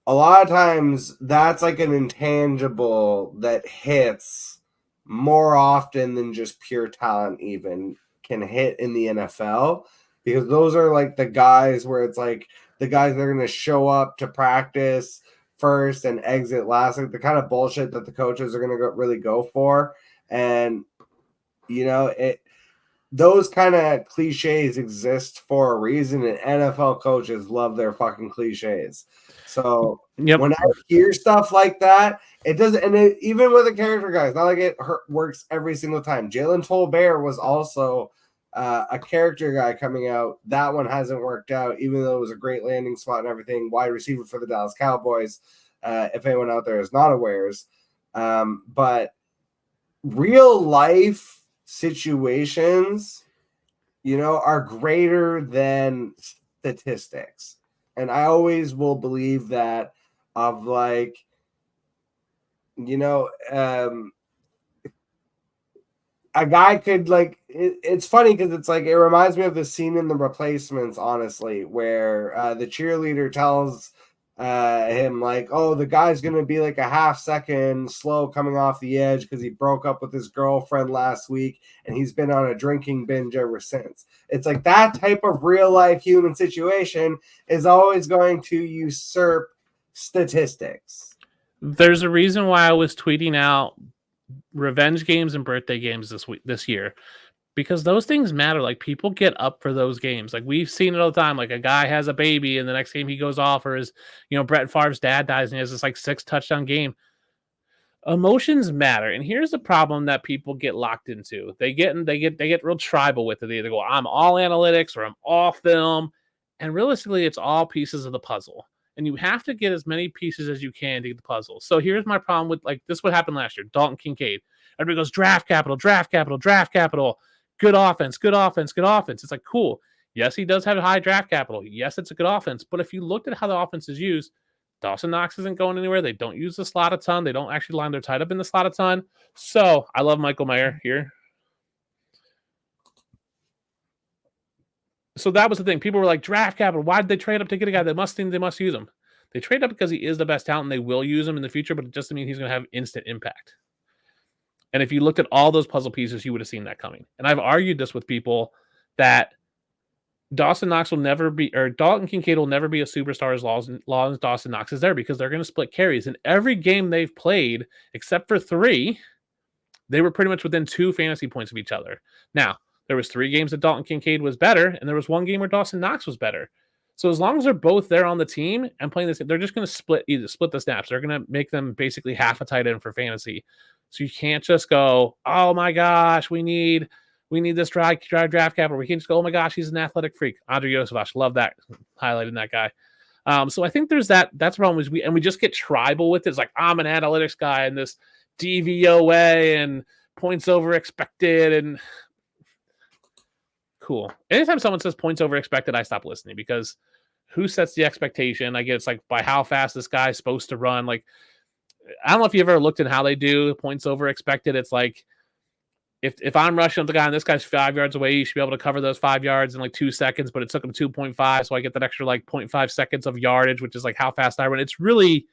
a lot of times that's like an intangible that hits more often than just pure talent even can hit in the NFL, because those are like the guys where it's like the guys that are going to show up to practice first and exit last, like the kind of bullshit that the coaches are going to really go for. And those kind of cliches exist for a reason, and NFL coaches love their fucking cliches. So when I hear stuff like that, it doesn't, and even with the character guys, not like it works every single time. Jalen Tolbert was also a character guy coming out. That one hasn't worked out, even though it was a great landing spot and everything. Wide receiver for the Dallas Cowboys, if anyone out there is not aware. But real life situations, are greater than statistics. And I always will believe that of like, a guy could like it's funny because it's like it reminds me of the scene in The Replacements, honestly, where the cheerleader tells him like, oh, the guy's gonna be like a half second slow coming off the edge because he broke up with his girlfriend last week and he's been on a drinking binge ever since. It's like that type of real life human situation is always going to usurp statistics. There's a reason why I was tweeting out revenge games and birthday games this year, because those things matter. Like, people get up for those games. Like, we've seen it all the time. Like, a guy has a baby and the next game he goes off, or his, Brett Favre's dad dies and he has this like 6 touchdown game. Emotions matter. And here's the problem that people get locked into. They get real tribal with it. They either go, I'm all analytics or I'm all film. And realistically, it's all pieces of the puzzle. And you have to get as many pieces as you can to get the puzzle. So here's my problem with, like, this what happened last year. Dalton Kincaid. Everybody goes, draft capital, draft capital, draft capital. Good offense, good offense, good offense. It's like, cool. Yes, he does have high draft capital. Yes, it's a good offense. But if you looked at how the offense is used, Dawson Knox isn't going anywhere. They don't use the slot a ton. They don't actually line their tight up in the slot a ton. So I love Michael Mayer here. So that was the thing. People were like, draft capital. Why did they trade up to get a guy? They must use him. They trade up because he is the best talent and they will use him in the future, but it doesn't mean he's going to have instant impact. And if you looked at all those puzzle pieces, you would have seen that coming. And I've argued this with people that Dawson Knox will never be, or Dalton Kincaid will never be a superstar as long as Dawson Knox is there, because they're going to split carries. And every game they've played, except for 3, they were pretty much within 2 fantasy points of each other. Now, there was 3 games that Dalton Kincaid was better, and there was 1 game where Dawson Knox was better. So as long as they're both there on the team and playing this, they're just going to split the snaps. They're going to make them basically half a tight end for fantasy. So you can't just go, oh my gosh, we need this draft capital. We can't just go, oh my gosh, he's an athletic freak. Andrei Iosivas, love that, highlighting that guy. So I think there's that's the problem is we just get tribal with it. It's like, I'm an analytics guy and this DVOA and points over expected and cool. Anytime someone says points over expected, I stop listening, because who sets the expectation? I get it's like by how fast this guy's supposed to run. Like, I don't know if you ever looked at how they do points over expected. It's like, if I'm rushing up the guy and this guy's 5 yards away, you should be able to cover those 5 yards in like 2 seconds, but it took him 2.5. So I get that extra like 0.5 seconds of yardage, which is like how fast I run. It's really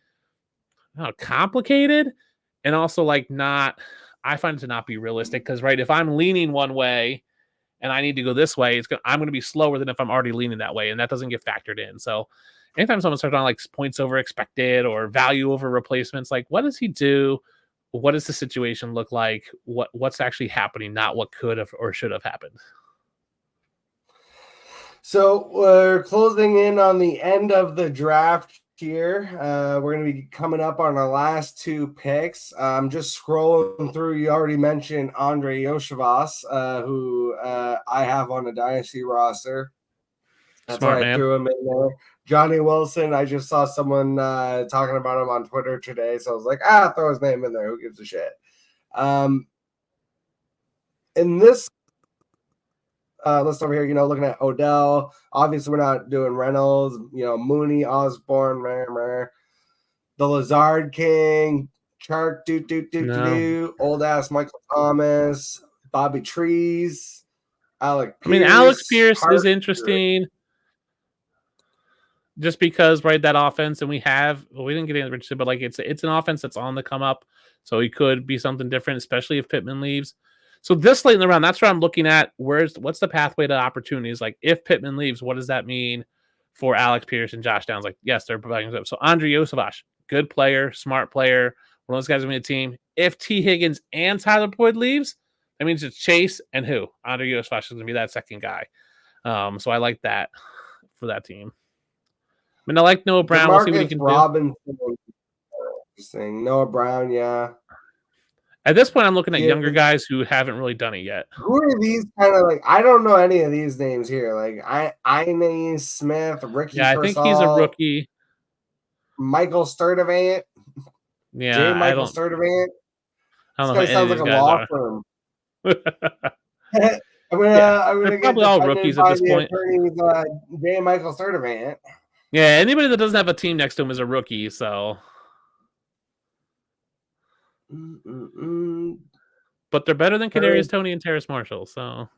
complicated. And also like I find it to not be realistic, because right, if I'm leaning one way and I need to go this way, I'm going to be slower than if I'm already leaning that way. And that doesn't get factored in. So anytime someone starts on like points over expected or value over replacements, like, what does he do? What does the situation look like? What's actually happening, not what could have or should have happened. So we're closing in on the end of the draft here. We're going to be coming up on our last 2 picks. I'm just scrolling through. You already mentioned Andrei Iosivas, who I have on a dynasty roster. That's Smart why man. I threw him in there. Johnny Wilson, I just saw someone talking about him on Twitter today, so I was like, throw his name in there. Who gives a shit? In this list over here, looking at Odell. Obviously, we're not doing Reynolds. Mooney, Osborne, the Lazard King, Chark, old ass Michael Thomas, Bobby Trees, Alec Pierce. Alex Pierce is interesting. Just because, right, that offense, and we didn't get into Richardson, but like it's an offense that's on the come up, so he could be something different, especially if Pittman leaves. So this late in the round, that's what I'm looking at. What's the pathway to opportunities? Like, if Pittman leaves, what does that mean for Alex Pierce and Josh Downs? Like, yes, they're providing up. So Andrei Iosivas, good player, smart player, one of those guys will be a team. If T. Higgins and Tyler Boyd leaves, that means it's Chase and who? Andrei Iosivas is going to be that second guy. So I like that for that team. I like Noah Brown. We'll see what he can Robinson, do. Interesting. Noah Brown, yeah. At this point, I'm looking at Yeah. younger guys who haven't really done it yet. Who are these kind of like? I don't know any of these names here. Like Ine Smith, Ricky Yeah, I think he's a Pearsall, rookie. Michael Sturdivant, J. Yeah, Michael Sturdivant. I This don't know guy who any sounds of like these a guys law are. firm. Yeah, I'm they're gonna get probably all defended rookies at by this the point. attorneys, J. Michael Sturdivant. Yeah, anybody that doesn't have a team next to him is a rookie. So, but they're better than Kadarius Toney and Terrace Marshall. So,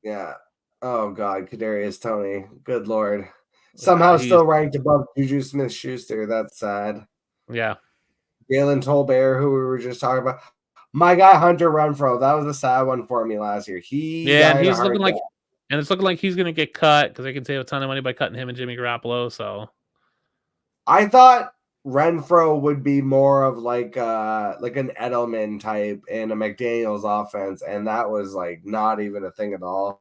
yeah. Oh God, Kadarius Toney. Good Lord. Somehow still ranked above Juju Smith-Schuster. That's sad. Yeah. Jalen Tolbert, who we were just talking about. My guy Hunter Renfrow. That was a sad one for me last year. And he's looking like, and it's looking like he's going to get cut because they can save a ton of money by cutting him and Jimmy Garoppolo. So, I thought Renfrow would be more of like an Edelman type in a McDaniels offense, and that was like not even a thing at all.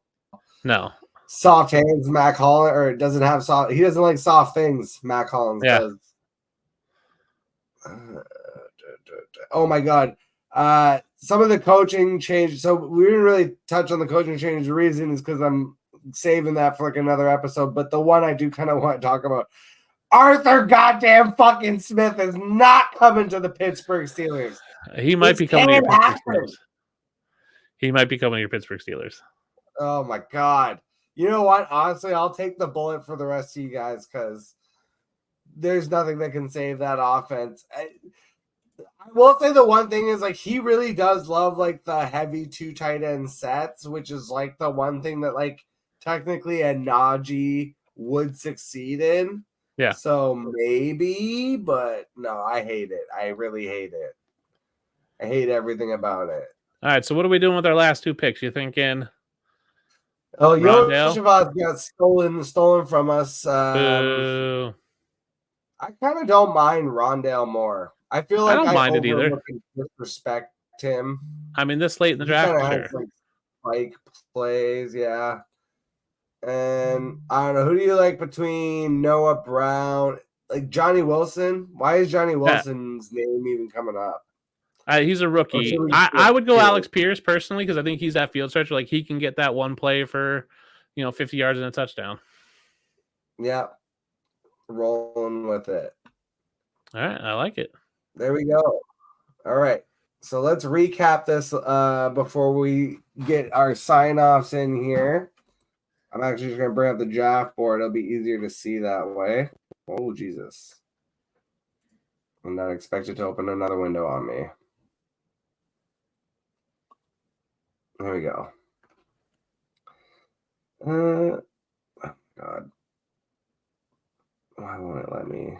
No. Soft hands, Mac Hollins, or doesn't have soft. He doesn't like soft things. Mac Hollins does. Oh my God. Some of the coaching change. So we didn't really touch on the coaching change. The reason is because I'm saving that for like another episode. But the one I do kind of want to talk about, Arthur goddamn fucking Smith is not coming to the Pittsburgh Steelers. He might be coming to your Pittsburgh Steelers. He might be coming to your Pittsburgh Steelers. Oh my God. You know what? Honestly, I'll take the bullet for the rest of you guys because there's nothing that can save that offense. I will say the one thing is like he really does love like the heavy 2 tight end sets, which is like the one thing that like technically a Najee would succeed in. Yeah. So maybe, but no, I hate it. I really hate it. I hate everything about it. All right. So what are we doing with our last 2 picks? You thinking? Oh, Yoshivas got stolen from us. Boo. I kind of don't mind Rondale Moore. I feel like I don't mind it either. Disrespect him. I mean, this late in the draft, sure. Has, like, spike plays, yeah. And I don't know, who do you like between Noah Brown, like Johnny Wilson? Why is Johnny Wilson's name even coming up? He's a rookie. I would go Alex Pierce personally because I think he's that field stretcher. Like he can get that one play for, 50 yards and a touchdown. Yeah, rolling with it. All right, I like it. There we go. All right, so let's recap this before we get our sign-offs in here. I'm actually just going to bring up the draft board. It'll be easier to see that way. Oh, Jesus. I'm not expected to open another window on me. There we go. Oh, God. Why won't it let me?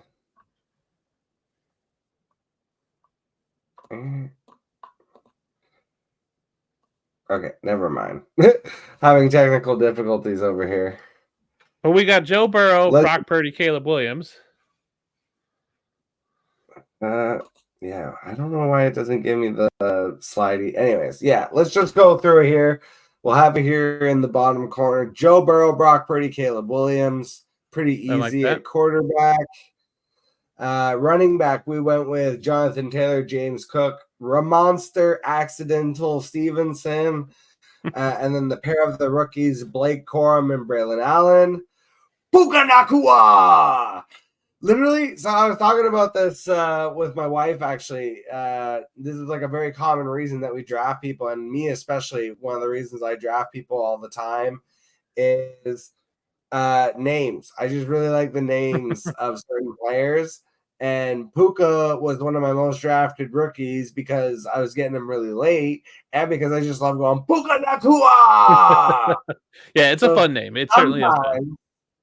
Okay, never mind. Having technical difficulties over here. But we got Joe Burrow, Brock Purdy, Caleb Williams. Yeah, I don't know why it doesn't give me the slidey. Anyways, yeah, let's just go through it here. We'll have it here in the bottom corner. Joe Burrow, Brock Purdy, Caleb Williams. Pretty easy at quarterback. Running back, we went with Jonathan Taylor, James Cook, Ramonster, Accidental Stevenson, and then the pair of the rookies, Blake Corum and Braylon Allen. Puka Nacua! Literally, so I was talking about this with my wife, actually. This is like a very common reason that we draft people, and me especially, one of the reasons I draft people all the time is names. I just really like the names of certain players. And Puka was one of my most drafted rookies because I was getting him really late and because I just love going Puka Nacua. Yeah, it's a fun name. It certainly is fun.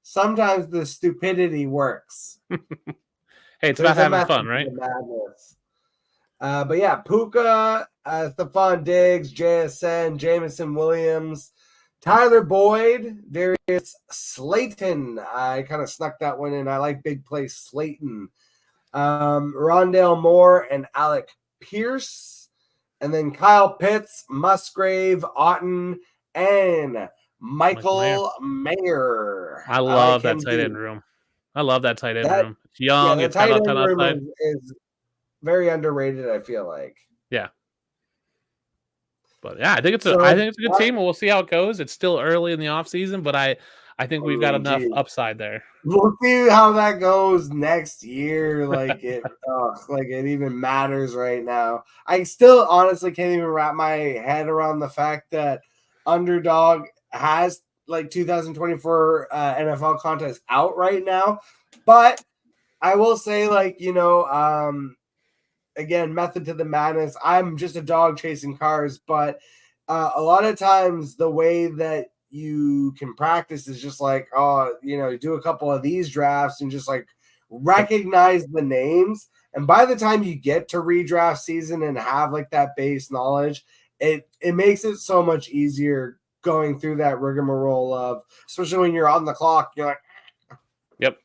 Sometimes the stupidity works. Hey, it's about having fun, right? But yeah, Puka, Stephon Diggs, JSN, Jameson Williams, Tyler Boyd, Darius Slayton. I kind of snuck that one in. I like big play Slayton. Rondale Moore and Alec Pierce. And then Kyle Pitts, Musgrave, Otten, and Michael Mayer. I love that tight end room. I love that tight end room. It's young. It's got a ton of upside. Is very underrated, I feel like. Yeah. But yeah, I think it's So a good team, and we'll see how it goes. It's still early in the offseason, but I think we've got enough geez. upside there. We'll see how that goes next year. Like it even matters right now. I still honestly can't even wrap my head around the fact that Underdog has like 2024 NFL contest out right now. But I will say, again, method to the madness. I'm just a dog chasing cars, but a lot of times the way that you can practice is just like, do a couple of these drafts and just like recognize the names. And by the time you get to redraft season and have like that base knowledge, it makes it so much easier going through that rigmarole of, especially when you're on the clock, you're like, Yep.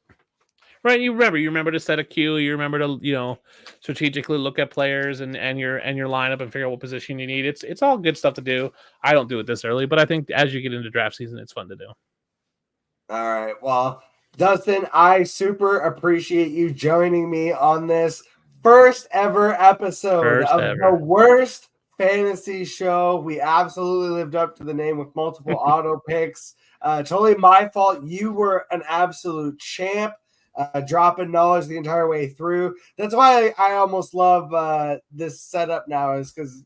Right, you remember to set a cue. You remember to strategically look at players and your lineup and figure out what position you need. It's all good stuff to do. I don't do it this early, but I think as you get into draft season, it's fun to do. all right. Well, Dustin, I super appreciate you joining me on this first ever episode of the worst fantasy show. We absolutely lived up to the name with multiple auto picks. Totally my fault. You were an absolute champ. Dropping knowledge the entire way through. That's why I almost love this setup now, is because,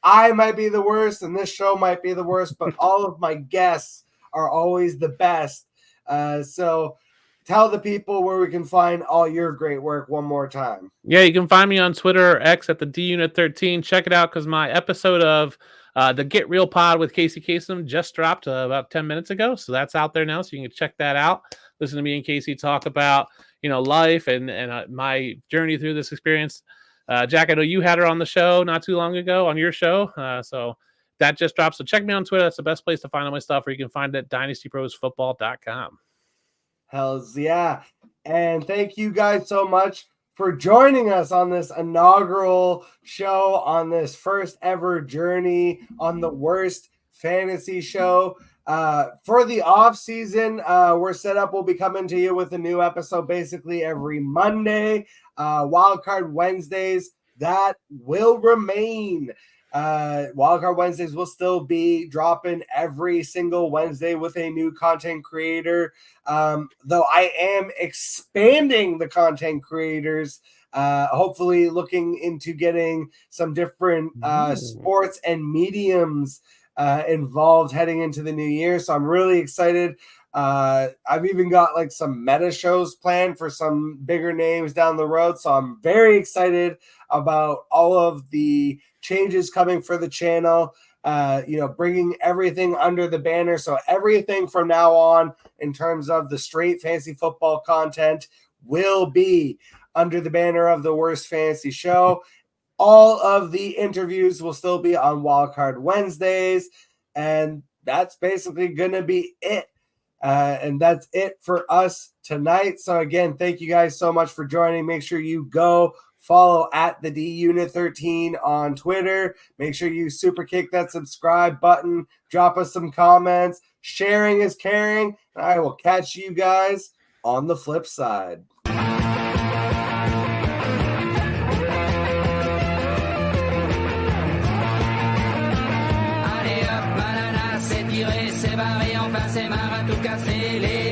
I might be the worst and this show might be the worst, but all of my guests are always the best. So tell the people where we can find all your great work one more time. Yeah, you can find me on Twitter or X at the DUnit13. Check it out because my episode of the Get Real Pod with Casey Kasem just dropped about 10 minutes ago. So that's out there now. So you can check that out. Listen to me and Casey talk about, life and my journey through this experience. Jack, I know you had her on the show not too long ago on your show. So that just dropped. So check me on Twitter. That's the best place to find all my stuff, or you can find it at dynastyprosfootball.com. Hells yeah. And thank you guys so much for joining us on this inaugural show, on this first ever journey on the worst fantasy show. For the off season, we're set up. We'll be coming to you with a new episode basically every Monday. Wildcard Wednesdays, that will remain. Wildcard Wednesdays will still be dropping every single Wednesday with a new content creator. Though I am expanding the content creators, hopefully looking into getting some different sports and mediums involved heading into the new year. So I'm really excited. I've even got like some meta shows planned for some bigger names down the road. So I'm very excited about all of the changes coming for the channel, bringing everything under the banner. So everything from now on in terms of the straight fantasy football content will be under the banner of the Worst Fantasy Show. All of the interviews will still be on Wildcard Wednesdays, and that's basically going to be it. And that's it for us tonight. So again, thank you guys so much for joining. Make sure you go follow at the DUnit13 on Twitter. Make sure you super kick that subscribe button. Drop us some comments. Sharing is caring. And I will catch you guys on the flip side. C'est barré, enfin c'est marre à tout casser les